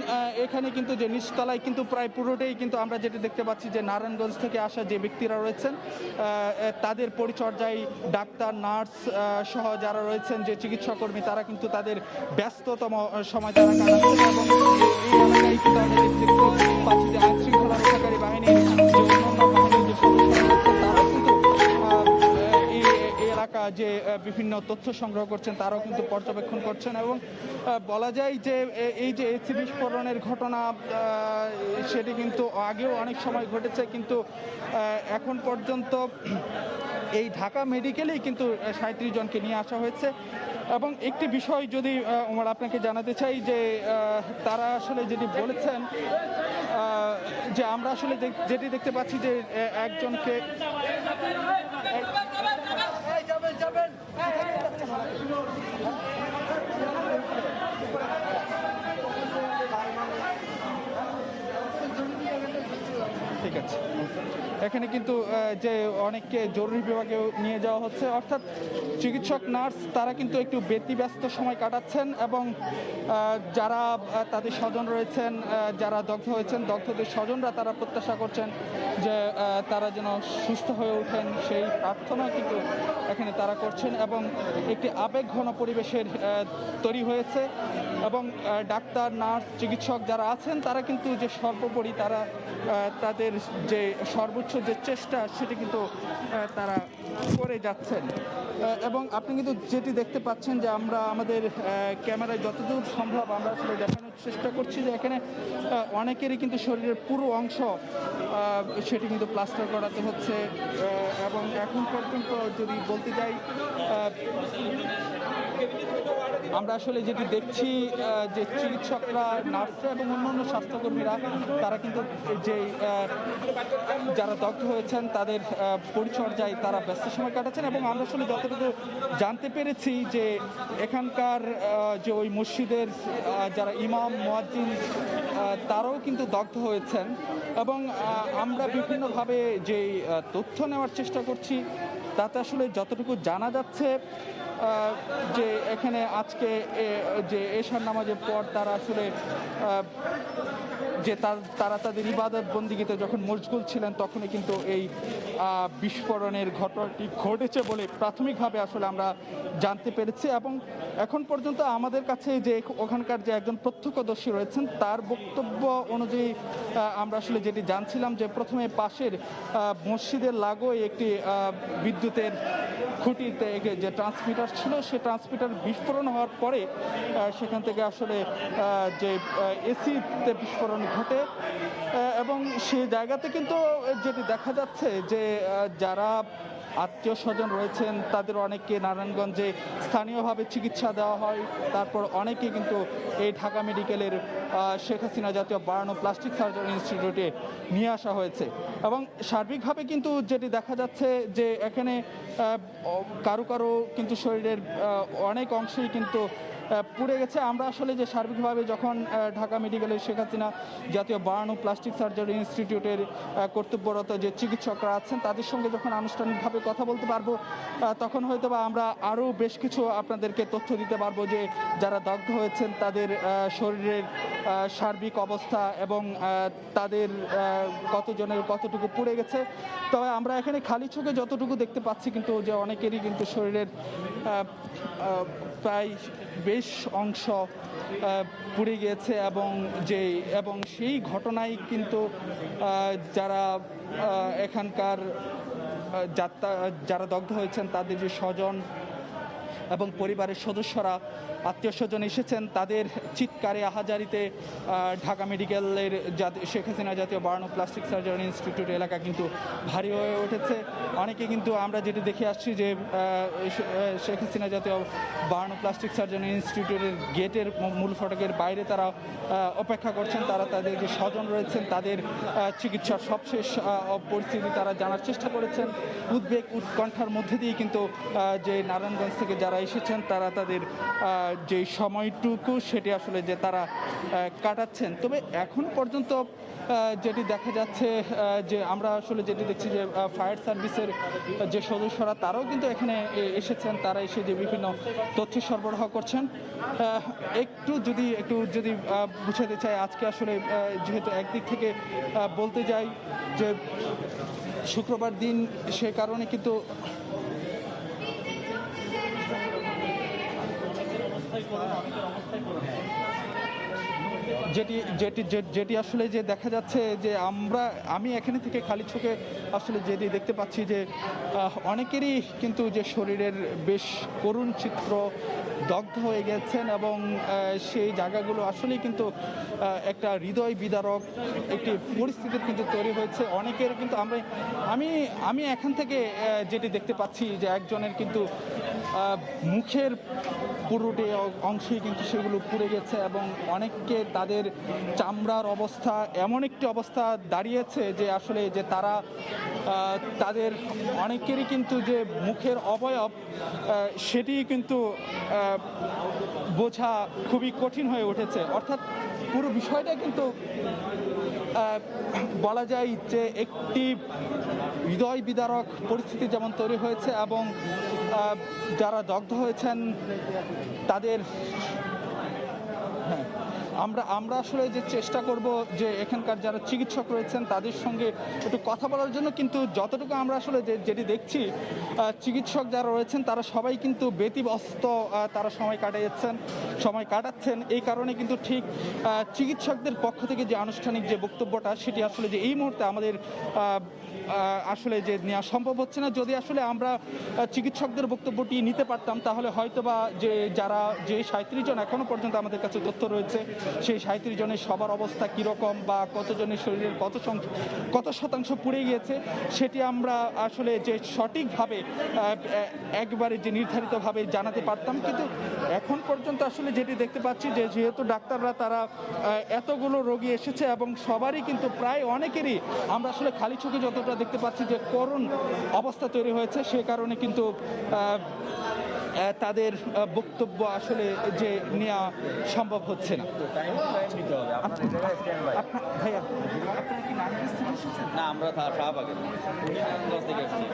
এখানে কিন্তু যে নিচতলায় কিন্তু প্রায় পুরোটাই কিন্তু আমরা যেটি দেখতে পাচ্ছি যে নারায়ণগঞ্জ থেকে আসা যে ব্যক্তিরা রয়েছেন তাদের পরিচর্যায় ডাক্তার, নার্স সহ যারা রয়েছেন যে চিকিৎসাকর্মী, তারা কিন্তু তাদের ব্যস্ততম সময় তারা কাটাচ্ছেন। এবং এই এলাকায় কিন্তু আমরা দেখতে পাচ্ছি যে আইন শৃঙ্খলা রক্ষাকারী বাহিনীর যে অন্যান্য বাহিনীর যে সদস্যরা রয়েছেন তারাও কিন্তু এই এলাকা যে বিভিন্ন তথ্য সংগ্রহ করছেন, তারাও কিন্তু পর্যবেক্ষণ করছেন। এবং বলা যায় যে এই যে এসি বিস্ফোরণের ঘটনা সেটি কিন্তু আগেও অনেক সময় ঘটেছে, কিন্তু এখন পর্যন্ত এই ঢাকা মেডিকেলেই কিন্তু 37 জনকে নিয়ে আসা হয়েছে। এবং একটি বিষয় যদি ওমর আপনাকে জানাতে চাই যে তারা আসলে যেটি বলেছেন যে আমরা আসলে যেটি দেখতে পাচ্ছি যে একজনকে ঠিক আছে, এখানে কিন্তু যে অনেককে জরুরি বিভাগে নিয়ে যাওয়া হচ্ছে, অর্থাৎ চিকিৎসক, নার্স তারা কিন্তু একটু ব্যতিব্যস্ত সময় কাটাচ্ছেন। এবং যারা তাদের স্বজন রয়েছেন, যারা দগ্ধ হয়েছেন, দগ্ধদের স্বজনরা তারা প্রত্যাশা করছেন যে তারা যেন সুস্থ হয়ে ওঠেন, সেই প্রার্থনা কিন্তু এখানে তারা করছেন। এবং একটি আবেগঘন পরিবেশের তৈরি হয়েছে। এবং ডাক্তার, নার্স, চিকিৎসক যারা আছেন তারা কিন্তু যে সর্বোপরি তারা তাদের যে সর্বোচ্চ যে চেষ্টা সেটি কিন্তু তারা করে যাচ্ছেন। এবং আপনি কিন্তু যেটি দেখতে পাচ্ছেন যে আমরা আমাদের ক্যামেরায় যতদূর সম্ভব আমরা আসলে দেখানোর চেষ্টা করছি যে এখানে অনেকেরই কিন্তু শরীরের পুরো অংশ সেটি কিন্তু প্লাস্টার করাতে হচ্ছে। এবং এখন পর্যন্ত যদি বলতে যাই আমরা আসলে যেটি দেখছি যে চিকিৎসকরা, নার্সরা এবং অন্যান্য স্বাস্থ্যকর্মীরা তারা কিন্তু যে যারা দগ্ধ হয়েছেন তাদের পরিচর্যায় তারা ব্যস্ত সময় কাটাচ্ছেন। এবং আমরা আসলে যতটুকু জানতে পেরেছি যে এখানকার যে ওই মসজিদের যারা ইমাম, মুয়াজ্জিন তারাও কিন্তু দগ্ধ হয়েছেন। এবং আমরা বিভিন্নভাবে যে তথ্য নেওয়ার চেষ্টা করছি তাতে আসলে যতটুকু জানা যাচ্ছে যে এখানে আজকে যে এশার নামাজের পর তারা আসলে যে তারা তাদের ইবাদত বন্দিগিতে যখন মশগুল ছিলেন তখনই কিন্তু এই বিস্ফোরণের ঘটনাটি ঘটেছে বলে প্রাথমিকভাবে আসলে আমরা জানতে পেরেছি। এবং এখন পর্যন্ত আমাদের কাছে যে ওখানকার যে একজন প্রত্যক্ষদর্শী রয়েছেন তার বক্তব্য অনুযায়ী আমরা আসলে যেটি জানছিলাম যে প্রথমে পাশের মসজিদের লাগোই একটি বিদ্যুতের খুঁটিতে যে ট্রান্সমিটার ছিল সে ট্রান্সমিটার বিস্ফোরণ হওয়ার পরে সেখান থেকে আসলে যে এসিতে বিস্ফোরণ ঘটে। এবং সেই জায়গাতে কিন্তু যেটি দেখা যাচ্ছে যে যারা আত্মীয় স্বজন রয়েছেন তাদের অনেককে নারায়ণগঞ্জে স্থানীয়ভাবে চিকিৎসা দেওয়া হয়। তারপর অনেকে কিন্তু এই ঢাকা মেডিকেলের শেখ হাসিনা জাতীয় বার্ন ও প্লাস্টিক সার্জারি ইনস্টিটিউটে নিয়ে আসা হয়েছে। এবং সার্বিকভাবে কিন্তু যেটি দেখা যাচ্ছে যে এখানে কারো কারো কিন্তু শরীরের অনেক অংশই কিন্তু পুড়ে গেছে। আমরা আসলে যে সার্বিকভাবে যখন ঢাকা মেডিকেলের শেখ হাসিনা জাতীয় বার্ন ও প্লাস্টিক সার্জারি ইনস্টিটিউটের কর্তব্যরত যে চিকিৎসকরা আছেন তাদের সঙ্গে যখন আনুষ্ঠানিকভাবে কথা বলতে পারবো তখন হয়তো বা আমরা আরও বেশ কিছু আপনাদেরকে তথ্য দিতে পারবো যে যারা দগ্ধ হয়েছেন তাদের শরীরের সার্বিক অবস্থা এবং তাদের কতজনের কতটুকু পুড়ে গেছে। তবে আমরা এখানে খালি চোখে যতটুকু দেখতে পাচ্ছি কিন্তু যে অনেকেরই কিন্তু শরীরের প্রায় বেশ অংশ পুড়ে গিয়েছে। এবং সেই ঘটনায় কিন্তু যারা এখানকার যারা দগ্ধ হয়েছেন তাদের যে স্বজন এবং পরিবারের সদস্যরা, আত্মীয় স্বজন এসেছেন, তাদের চিৎকারে আহাজারিতে ঢাকা মেডিকেলের শেখ হাসিনা জাতীয় বার্ন ও প্লাস্টিক সার্জারি ইনস্টিটিউট এলাকা কিন্তু ভারী হয়ে উঠেছে। অনেকে কিন্তু আমরা যেটি দেখে আসছি যে শেখ হাসিনা জাতীয় বার্ন ও প্লাস্টিক সার্জারি ইনস্টিটিউটের গেটের মূল ফটকের বাইরে তারা অপেক্ষা করছেন। তারা তাদের যে স্বজন রয়েছেন তাদের চিকিৎসার সবশেষ পরিস্থিতি তারা জানার চেষ্টা করেছেন। উদ্বেগ উৎকণ্ঠার মধ্যে দিয়ে কিন্তু যে নারায়ণগঞ্জ থেকে যারা যারা এসেছেন তারা তাদের যে সময়টুকু সেটি আসলে যে তারা কাটাচ্ছেন। তবে এখন পর্যন্ত যেটি দেখা যাচ্ছে যে আমরা আসলে যেটি দেখছি যে ফায়ার সার্ভিসের যে সদস্যরা তারাও কিন্তু এখানে এসেছেন, তারা এসে যে বিভিন্ন তথ্য সরবরাহ করছেন। একটু যদি বুঝাতে চাই, আজকে আসলে যেহেতু একদিক থেকে বলতে যাই যে শুক্রবার দিন, সে কারণে কিন্তু যেটি আসলে যে দেখা যাচ্ছে যে আমি এখানে থেকে খালি চোখে আসলে যেটি দেখতে পাচ্ছি যে অনেকেরই কিন্তু যে শরীরের বেশ করুণ চিত্র দগ্ধ হয়ে গেছেন এবং সেই জায়গাগুলো আসলেই কিন্তু একটা হৃদয় বিদারক একটি পরিস্থিতির কিন্তু তৈরি হয়েছে অনেকের। কিন্তু আমি এখান থেকে যেটি দেখতে পাচ্ছি যে একজনের কিন্তু মুখের পুরোটি অংশই কিন্তু সেগুলো পুড়ে গেছে এবং অনেককে তাদের চামড়ার অবস্থা এমন একটি অবস্থা দাঁড়িয়েছে যে আসলে যে তারা তাদের অনেকেরই কিন্তু যে মুখের অবয়ব সেটি কিন্তু বোঝা খুবই কঠিন হয়ে উঠেছে। অর্থাৎ পুরো বিষয়টা কিন্তু বলা যায় যে একটি হৃদয় বিদারক পরিস্থিতি যেমন তৈরি হয়েছে এবং যারা দগ্ধ হয়েছেন তাদের আমরা আসলে যে চেষ্টা করব যে এখানকার যারা চিকিৎসক রয়েছেন তাদের সঙ্গে একটু কথা বলার জন্য, কিন্তু যতটুকু আমরা আসলে যেটি দেখছি চিকিৎসক যারা রয়েছেন তারা সবাই কিন্তু ব্যতিব্যস্ত, তারা সময় কাটাচ্ছেন। এই কারণে কিন্তু ঠিক চিকিৎসকদের পক্ষ থেকে যে আনুষ্ঠানিক যে বক্তব্যটা সেটি আসলে যে এই মুহূর্তে আমাদের আসলে যে নেওয়া সম্ভব হচ্ছে না। যদি আসলে আমরা চিকিৎসকদের বক্তব্যটি নিতে পারতাম তাহলে হয়তোবা যে 37 জন এখনো পর্যন্ত আমাদের কাছে তথ্য রয়েছে সেই 37 জনের সবার অবস্থা কীরকম বা কতজনের শরীরের কত শতাংশ পুড়ে গিয়েছে সেটি আমরা আসলে যে সঠিকভাবে একবারে যে নির্ধারিতভাবে জানাতে পারতাম। কিন্তু এখন পর্যন্ত আসলে যেটি দেখতে পাচ্ছি যে যেহেতু ডাক্তাররা তারা এতগুলো রোগী এসেছে এবং সবারই কিন্তু প্রায় অনেকেরই আমরা আসলে খালি চোখে যতটা দেখতে পাচ্ছি যে করুণ অবস্থা তৈরি হয়েছে, সে কারণে কিন্তু তাদের বক্তব্য আসলে যে নেওয়া সম্ভব হচ্ছে না। ভাইয়া আপনারা কি নারায়ণগঞ্জ থেকে এসেছেন? না, আমরা শাহবাগে নারায়ণগঞ্জ থেকে এসেছি।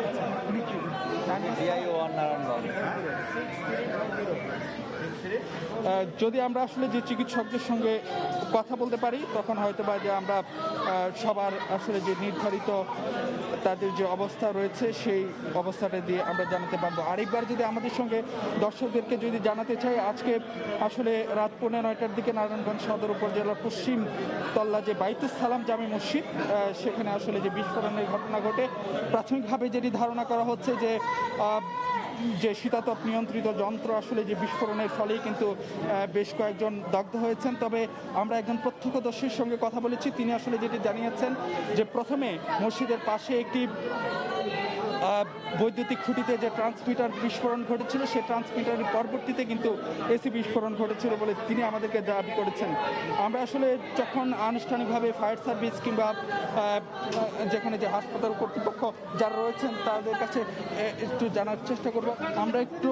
যদি আমরা আসলে যে চিকিৎসকদের সঙ্গে কথা বলতে পারি তখন হয়তো বা যে আমরা সবার আসলে যে নির্ধারিত তাদের যে অবস্থা রয়েছে সেই অবস্থাটা দিয়ে আমরা জানাতে পারবো। আরেকবার যদি আমাদের সঙ্গে দর্শকদেরকে যদি জানাতে চাই, আজকে আসলে রাত 9:15টার দিকে নারায়ণগঞ্জ সদর উপজেলার পশ্চিম তল্লা যে বাইতুস সালাম জামে মসজিদ সেখানে আসলে যে বিস্ফোরণের ঘটনা ঘটে। প্রাথমিকভাবে যেটি ধারণা করা হচ্ছে যে শীতাতপ নিয়ন্ত্রিত যন্ত্র আসলে যে বিস্ফোরণের ফলেই কিন্তু বেশ কয়েকজন দগ্ধ হয়েছেন। তবে আমরা একজন প্রত্যক্ষদর্শীর সঙ্গে কথা বলেছি, তিনি আসলে যেটি জানিয়েছেন যে প্রথমে মসজিদের পাশে একটি বৈদ্যুতিক খুঁটিতে যে ট্রান্সমিটার বিস্ফোরণ ঘটেছিল সেই ট্রান্সমিটারের পরবর্তীতে কিন্তু এসি বিস্ফোরণ ঘটেছিল বলে তিনি আমাদেরকে দাবি করেছেন। আমরা আসলে যখন আনুষ্ঠানিকভাবে ফায়ার সার্ভিস কিংবা যেখানে যে হাসপাতাল কর্তৃপক্ষ যারা রয়েছেন তাদের কাছে একটু জানার চেষ্টা করব। আমরা একটু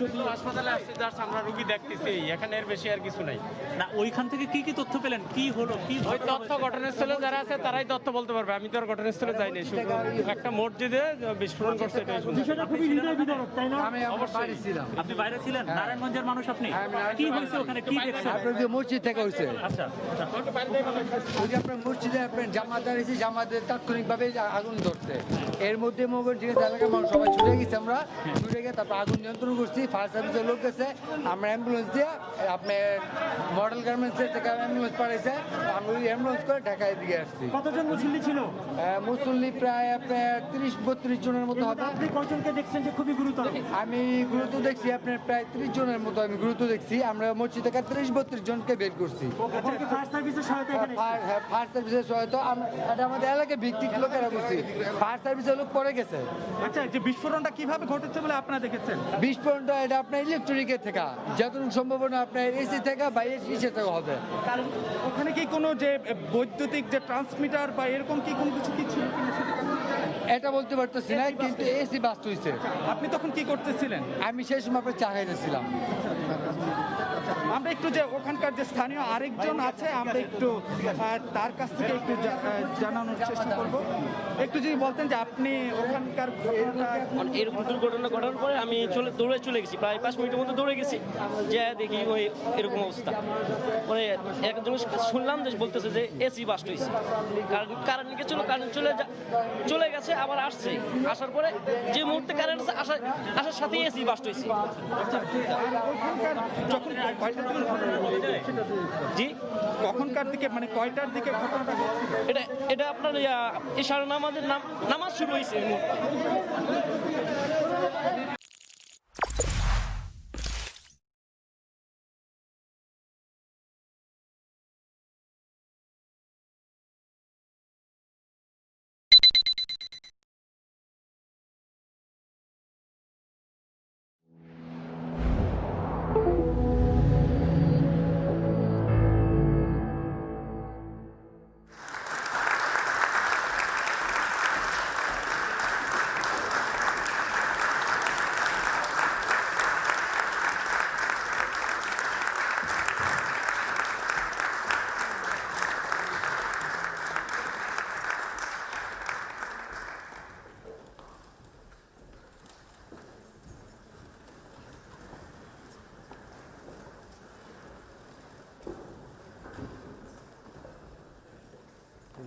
যদি হাসপাতালে আসছি জাস্ট আমরা রোগী দেখতেছি, এখানে এর বেশি আর কিছু নাই। না, ওইখান থেকে কি তথ্য পেলেন, কি হলো, কি ওই তথ্য ঘটনাস্থলে যারা আছে তারাই তথ্য বলতে পারবে। আমি তো আর ঘটনাস্থলে যাইনি, শুধু একটা মসজিদে বিস্ফোরণ করছে এটাই শুনছি। বিষয়টা খুবই হৃদয় বিদারক, তাই না? আমি বাইরে ছিলাম। আপনি বাইরে ছিলেন? নারায়ণগঞ্জের মানুষ আপনি? কি হয়েছে ওখানে, কি দেখছেন? আপনার যে মসজিদ থেকে হয়েছে, আচ্ছা, ওই যে আপনার মসজিদে আপনার জামাত দাঁড়িয়েছে, জামাতের তাৎক্ষণিকভাবে আগুন ধরছে। এর মধ্যে মোগল ঠিক আছে এলাকার মানুষ সবাই ছুটে গেছে, আমরা ছুটে গিয়ে তারপর আগুন নিয়ন্ত্রণ করছি। ফায়ার সার্ভিসের লোক গেছে, আমরা অ্যাম্বুলেন্স দিয়ে আপনার মডেল গার্মেন্টসের থেকে অ্যাম্বুলেন্স পাঠাইছে, আমরা ওই অ্যাম্বুলেন্স করে ঢাকায় দিকে আসছি। কতজন মুসল্লি ছিল? মুসল্লি প্রায় আপনার 30-32 জনের মতো হবে। আপনি কয়জনকে দেখছেন যে খুবই গুরুতর? আমি গুরুত্ব দেখছি আপনার প্রায় 30 জনের মতো আমি গুরুত্ব দেখছি। আমরা মসজিদ থেকে 30-32 জনকে বের করছি। ফায়ার সার্ভিসের সহায়তা? হ্যাঁ, ফায়ার সার্ভিসের সহায়তা এটা আমাদের এলাকায় ভিত্তিক লোকেরা করছি, ফায়ার সার্ভিসের লোক পরে গেছে। আচ্ছা, যে বিস্ফোরণটা কিভাবে ঘটেছে বলে আপনারা দেখেছেন? বিস্ফোরণটা এটা আপনার ইলেকট্রনিকের থেকে, যতটুকু সম্ভাবনা আপনার এসি থেকে বা এসি থেকে হবে। কারণ ওখানে কি কোনো যে বৈদ্যুতিক যে ট্রান্সমিটার বা এরকম কি কোনো কিছু কি ছিল? এটা বলতে পারতেছি না, কিন্তু এসি বাস্ট হয়েছে। আপনি তখন কি করতেছিলেন? আমি সেই সময় আপনার চা খাইতেছিলাম। আমরা একটু যে ওখানকার যে স্থানীয় আরেকজন আছে, আমরা একটু তার কাছ থেকে একটু জানানোর চেষ্টা করব। একটু যদি বলতেন যে আপনি ওখানকার এরকম দুর্ঘটনা ঘটার পরে আমি দৌড়ে চলে গেছি, প্রায় 5 মিনিটের মধ্যে দৌড়ে গেছি, যে দেখি ওই এরকম অবস্থা। মানে একজন শুনলাম যে বলতেছে যে এসি বাস্ট হয়েছে, কারেন্ট গেছিল, কারেন্ট চলে গেছে, আবার আসছে, আসার পরে যে মুহূর্তে কারেন্ট আসার সাথে এসি বাস্ট হয়েছে। জি, কখনকার দিকে, মানে কয়টার দিকে ঘটনাটা ঘটছিল? এটা আপনার ইশারা নামাজ শুরু হয়েছে।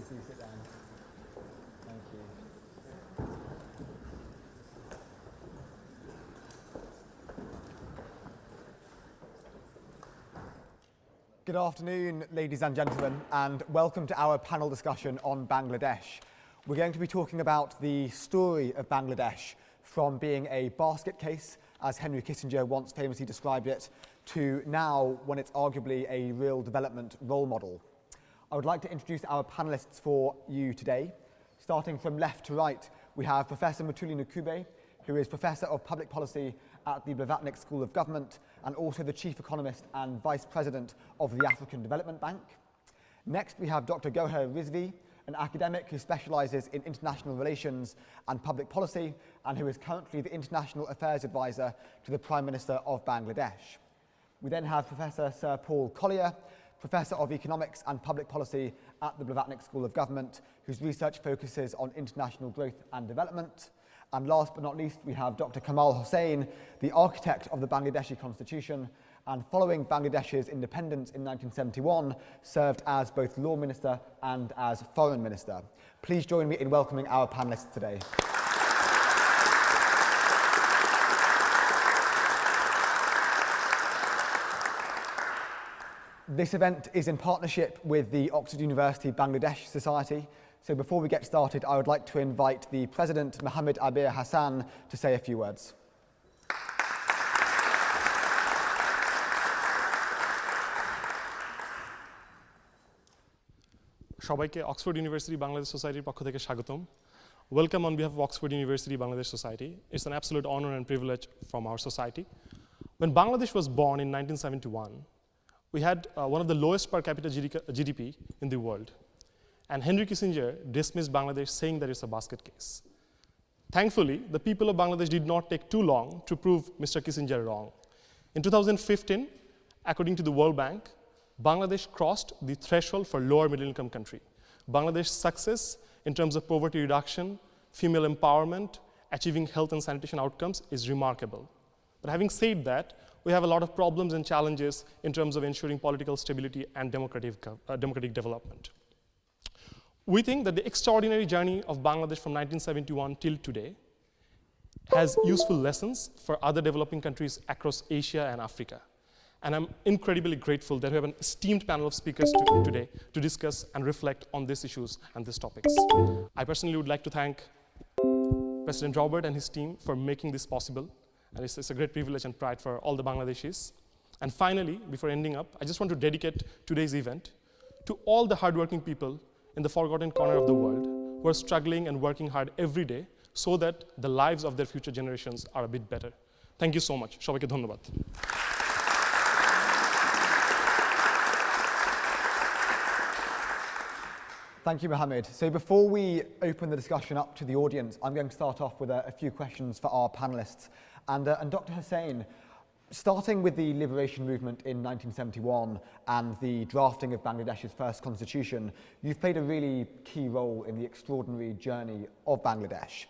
Please sit down. Thank you. Good afternoon, ladies and gentlemen, and welcome to our panel discussion on Bangladesh. We're going to be talking about the story of Bangladesh from being a basket case, as Henry Kissinger once famously described it, to now when it's arguably a real development role model. I would like to introduce our panellists for you today. Starting from left to right, we have Professor Mutuli Nukube, who is Professor of Public Policy at the Blavatnik School of Government and also the Chief Economist and Vice President of the African Development Bank. Next, we have Dr. Gohar Rizvi, an academic who specialises in international relations and public policy and who is currently the International Affairs Advisor to the Prime Minister of Bangladesh. We then have Professor Sir Paul Collier, Professor of Economics and Public Policy at the Blavatnik School of Government, whose research focuses on international growth and development. And last but not least, we have Dr. Kamal Hossain, the architect of the Bangladeshi Constitution, and following Bangladesh's independence in 1971, served as both Law Minister and as Foreign Minister. Please join me in welcoming our panellists today. This event is in partnership with the Oxford University Bangladesh Society. So before we get started, I would like to invite the President, Mohammed Abir Hassan, to say a few words. সবাইকে Oxford university Bangladesh সোসাইটির পক্ষ থেকে স্বাগতম। Welcome on behalf of Oxford University Bangladesh Society. It's an absolute honor and privilege from our society. When Bangladesh was born in 1971, we had one of the lowest per capita GDP in the world. And Henry Kissinger dismissed Bangladesh saying that it's a basket case. Thankfully, the people of Bangladesh did not take too long to prove Mr. Kissinger wrong. In 2015, according to the World Bank, Bangladesh crossed the threshold for lower middle income country. Bangladesh's success in terms of poverty reduction, female empowerment, achieving health and sanitation outcomes is remarkable. But having said that, we have a lot of problems and challenges in terms of ensuring political stability and democratic development. We think that the extraordinary journey of Bangladesh from 1971 till today has useful lessons for other developing countries across Asia and Africa. And I'm incredibly grateful that we have an esteemed panel of speakers today to discuss and reflect on these issues and these topics. I personally would like to thank President Robert and his team for making this possible. And it's a great privilege and pride for all the Bangladeshis. And finally, before ending up, I just want to dedicate today's event to all the hardworking people in the forgotten corner of the world who are struggling and working hard every day so that the lives of their future generations are a bit better. Thank you so much. সবাইকে ধন্যবাদ। Thank you, Mohammed. So before we open the discussion up to the audience, I'm going to start off with a few questions for our panellists. And Dr. Hussain, starting with the liberation movement in 1971 and the drafting of Bangladesh's first constitution, you've played a really key role in the extraordinary journey of Bangladesh.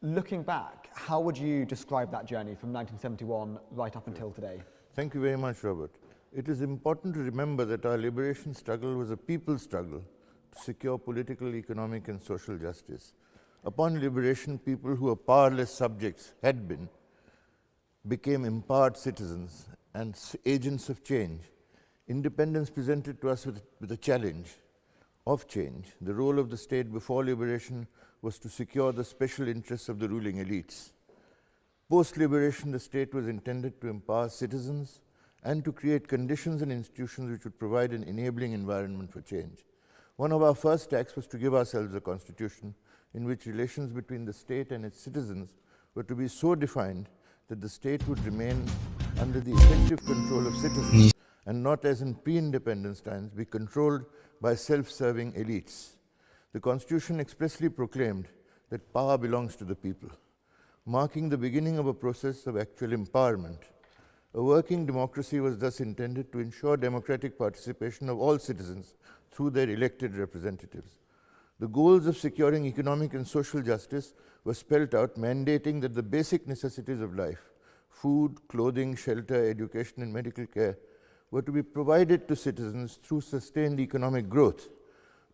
Looking back, how would you describe that journey from 1971 right up until today? Thank you very much, Robert. It is important to remember that our liberation struggle was a people's struggle to secure political, economic, and social justice. Upon liberation, people who were powerless subjects became empowered citizens and agents of change. Independence presented to us with a challenge of change. The role of the state before liberation was to secure the special interests of the ruling elites. Post-liberation, the state was intended to empower citizens and to create conditions and institutions which would provide an enabling environment for change. One of our first acts was to give ourselves a constitution in which relations between the state and its citizens were to be so defined that the state would remain under the effective control of citizens and not, as in pre-independence times, be controlled by self-serving elites. The Constitution expressly proclaimed that power belongs to the people, marking the beginning of a process of actual empowerment. A working democracy was thus intended to ensure democratic participation of all citizens through their elected representatives. The goals of securing economic and social justice were spelled out, mandating that the basic necessities of life, food, clothing, shelter, education, and medical care, were to be provided to citizens through sustained economic growth.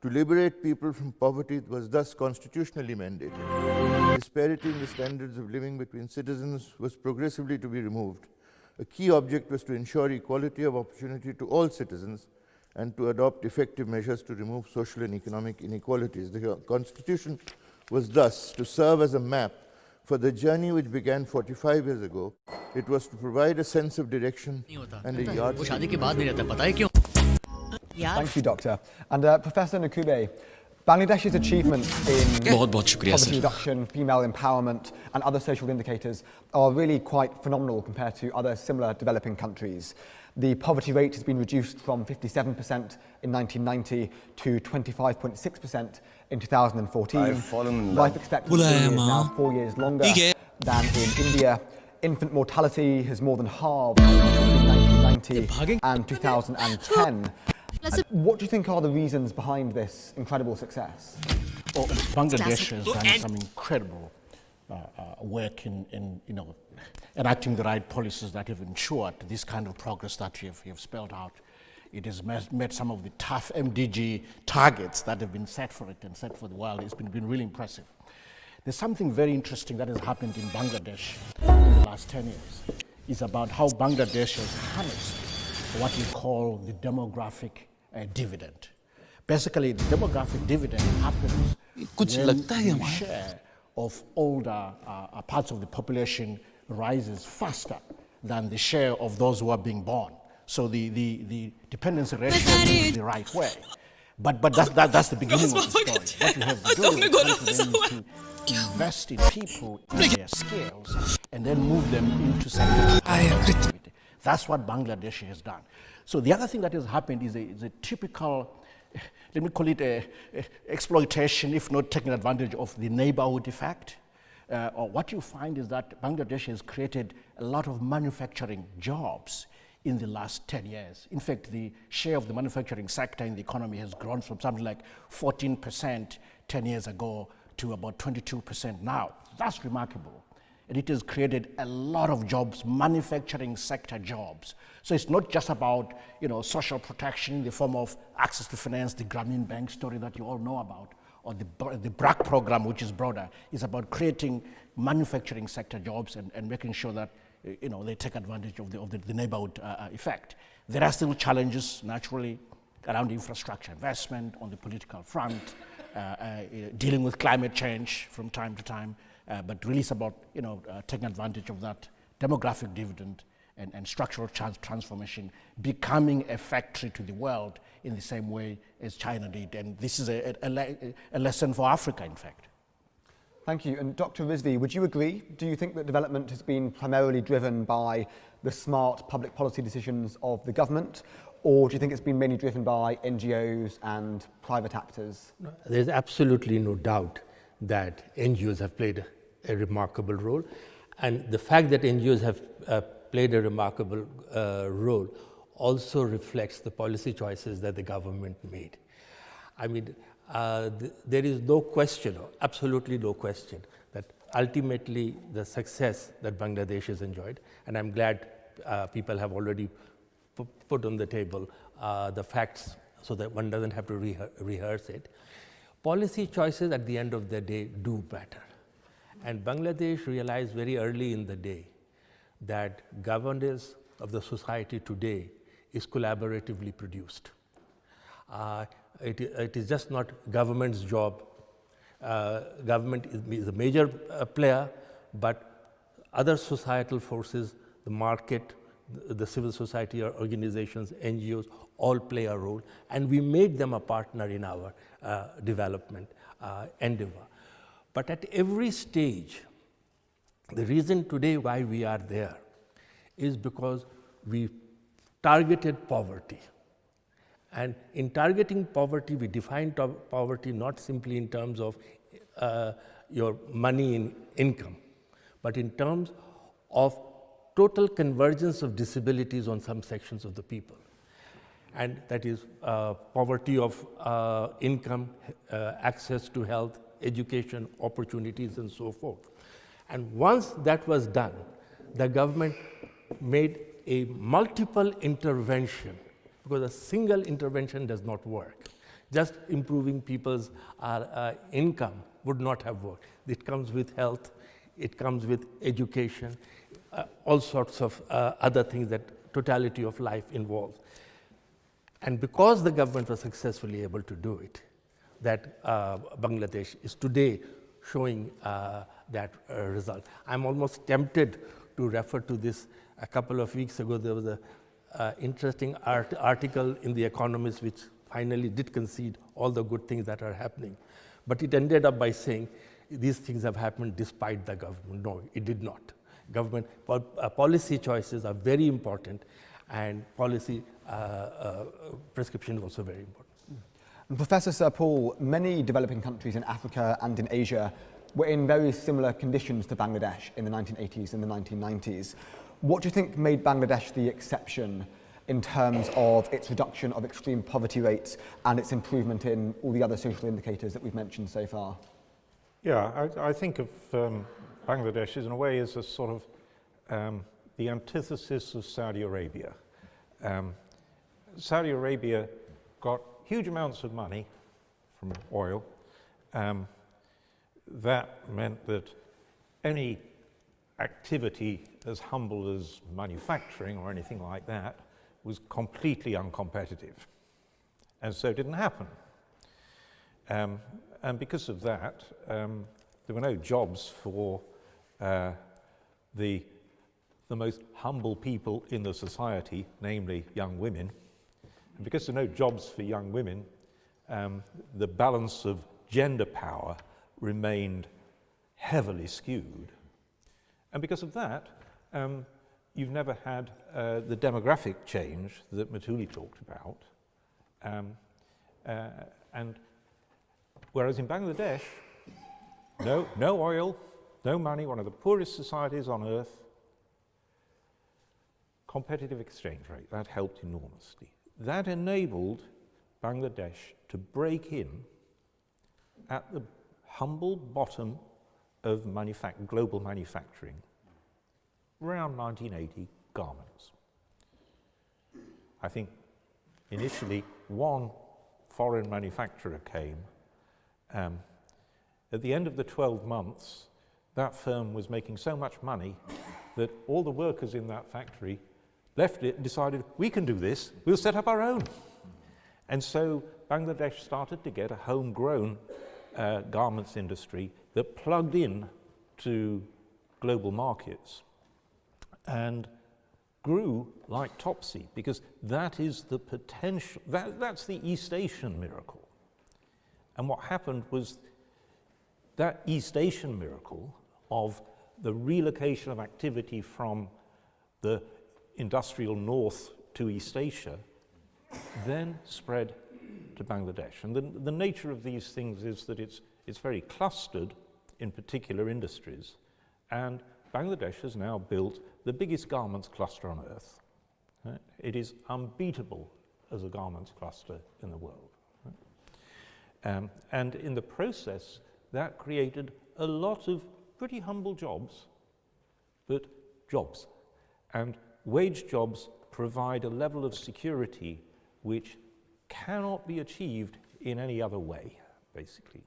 To liberate people from poverty was thus constitutionally mandated. Disparity in the standards of living between citizens was progressively to be removed. A key object was to ensure equality of opportunity to all citizens and to adopt effective measures to remove social and economic inequalities. The Constitution was thus to serve as a map for the journey which began 45 years ago. It was to provide a sense of direction and a yardstick. Thank you, Doctor. And Professor Nakube, Bangladesh's achievements in poverty reduction, female empowerment, and other social indicators are really quite phenomenal compared to other similar developing countries. The poverty rate has been reduced from 57% in 1990 to 25.6% in 2014. Life expectancy is now 4 years longer than in India. Infant mortality has more than halved between 1990 and 2010. What do you think are the reasons behind this incredible success? Well, Bangladesh has done some incredible work in enacting the right policies that have ensured this kind of progress that you have spelled out. It has met some of the tough MDG targets that have been set for it and set for the world. It's been really impressive. There's something very interesting that has happened in Bangladesh in the last 10 years. It's about how Bangladesh has harnessed what we call the demographic dividend. Basically, the demographic dividend happens when the share of older parts of the population rises faster than the share of those who are being born. So the dependency ratio moves the right way. But that's the beginning of the story. What you have to do is to invest in people, in their skills, and then move them into sector activity. That's what Bangladesh has done. So the other thing that has happened is a typical, let me call it a exploitation, if not taking advantage of the neighborhood effect. Or what you find is that Bangladesh has created a lot of manufacturing jobs in the last 10 years. In fact, the share of the manufacturing sector in the economy has grown from something like 14% 10 years ago to about 22% now. That's remarkable. And it has created a lot of jobs, manufacturing sector jobs. So it's not just about social protection in the form of access to finance, the Grameen Bank story that you all know about, or the BRAC program, which is broader. It's about creating manufacturing sector jobs and making sure that they take advantage of the neighborhood effect. There are still challenges, naturally, around infrastructure investment, on the political front, dealing with climate change from time to time. But really it's about taking advantage of that demographic dividend and structural transformation, becoming a factory to the world in the same way as China did. And this is a lesson for Africa, in fact. Thank you. And Dr. Rizvi, would you agree? Do you think that development has been primarily driven by the smart public policy decisions of the government? or do you think it's been mainly driven by NGOs and private actors? There's absolutely no doubt that NGOs have played a remarkable role, and the fact that NGOs have played a remarkable role also reflects the policy choices that the government made. I mean, there is no question, absolutely no question, that ultimately the success that Bangladesh has enjoyed, and I'm glad people have already put on the table the facts so that one doesn't have to rehearse it. Policy choices at the end of the day do matter. And Bangladesh realized very early in the day that governance of the society today is collaboratively produced. It is just not government's job. Government is a major player, but other societal forces, the market, the civil society organizations, NGOs, all play a role, and we made them a partner in our development endeavor. But at every stage, the reason today why we are there is because we targeted poverty. And in targeting poverty, we define poverty not simply in terms of your money in income, but in terms of total convergence of disabilities on some sections of the people. And that is poverty of income, access to health, education, opportunities, and so forth. And once that was done, the government made a multiple intervention, because a single intervention does not work. Just improving people's income would not have worked. It comes with health, it comes with education, all sorts of other things that totality of life involves. And because the government was successfully able to do it, that Bangladesh is today showing that result. I'm almost tempted to refer to this. A couple of weeks ago, there was an interesting article in The Economist which finally did concede all the good things that are happening. But it ended up by saying these things have happened despite the government. No, it did not. Government policy choices are very important, and policy prescription is also very important. Professor Sir Paul, many developing countries in Africa and in Asia were in very similar conditions to Bangladesh in the 1980s and the 1990s. What do you think made Bangladesh the exception in terms of its reduction of extreme poverty rates and its improvement in all the other social indicators that we've mentioned so far? Yeah, I think of Bangladesh in a way as a sort of the antithesis of Saudi Arabia. Saudi Arabia got huge amounts of money from oil. That meant that any activity as humble as manufacturing or anything like that was completely uncompetitive. And so it didn't happen. And because of that, there were no jobs for the most humble people in the society, namely young women. And because there are no jobs for young women, the balance of gender power remained heavily skewed. And because of that, you've never had the demographic change that Matuli talked about. And whereas in Bangladesh, no oil, no money, one of the poorest societies on earth, competitive exchange rate, that helped enormously. That enabled Bangladesh to break in at the humble bottom of global manufacturing, around 1980, garments. I think initially one foreign manufacturer came. At the end of the 12 months, that firm was making so much money that all the workers in that factory left it and decided, we can do this, we'll set up our own. And so Bangladesh started to get a homegrown garments industry that plugged in to global markets and grew like topsy, because that is the potential, that's the East Asian miracle. And what happened was that East Asian miracle of the relocation of activity from the industrial north to East Asia then spread to Bangladesh. And the nature of these things is that it's very clustered in particular industries, and Bangladesh has now built the biggest garments cluster on earth. Right? It is unbeatable as a garments cluster in the world. Right? And in the process, that created a lot of pretty humble jobs, but jobs. And wage jobs provide a level of security which cannot be achieved in any other way, basically.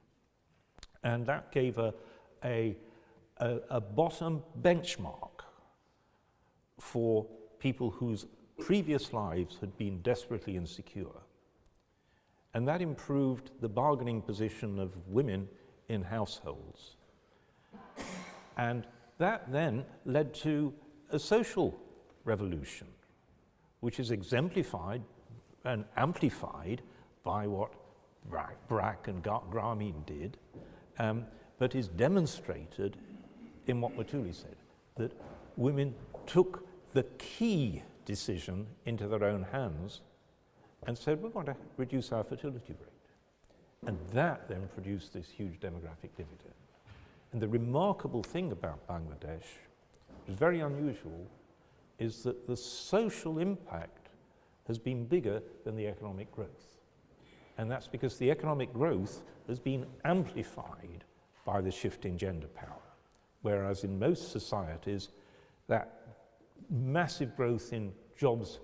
And that gave a bottom benchmark for people whose previous lives had been desperately insecure. And that improved the bargaining position of women in households. And that then led to a social revolution, which is exemplified and amplified by what Brack and Grameen did, but is demonstrated in what Matuli said, that women took the key decision into their own hands and said, we're going to reduce our fertility rate. And that then produced this huge demographic dividend. And the remarkable thing about Bangladesh, which is very unusual, is that the social impact has been bigger than the economic growth. And that's because the economic growth has been amplified by the shift in gender power. Whereas in most societies, that massive growth in jobs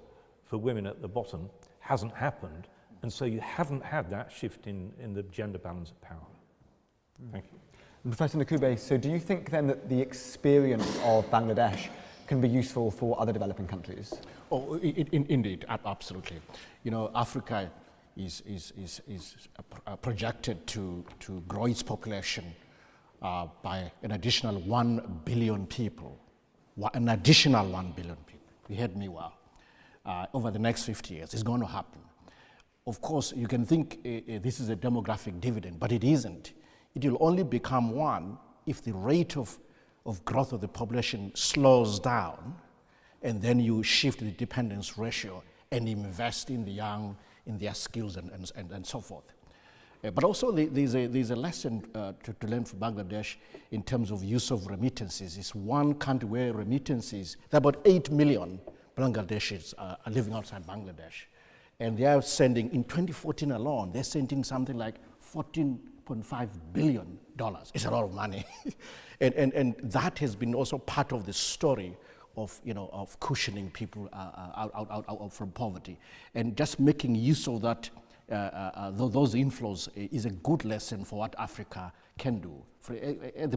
for women at the bottom hasn't happened, and so you haven't had that shift in the gender balance of power. Thank you. Professor Nakube, so do you think then that the experience of Bangladesh can be useful for other developing countries? Oh, indeed, absolutely. You know, Africa is projected to grow its population by an additional 1 billion people. An additional 1 billion people. You heard me well. Over the next 50 years, it's going to happen. Of course, you can think this is a demographic dividend, but it isn't. It will only become one if the rate of growth of the population slows down, and then you shift the dependence ratio and invest in the young, in their skills and so forth. But also there's a lesson to learn from Bangladesh in terms of use of remittances. It's one country where remittances, there are about 8 million Bangladeshis are living outside Bangladesh. And they are sending, in 2014 alone, they're sending something like $14.5 billion. It's a lot of money. and that has been also part of the story of, of cushioning people out from poverty. And just making use of that, those inflows is a good lesson for what Africa can do. At the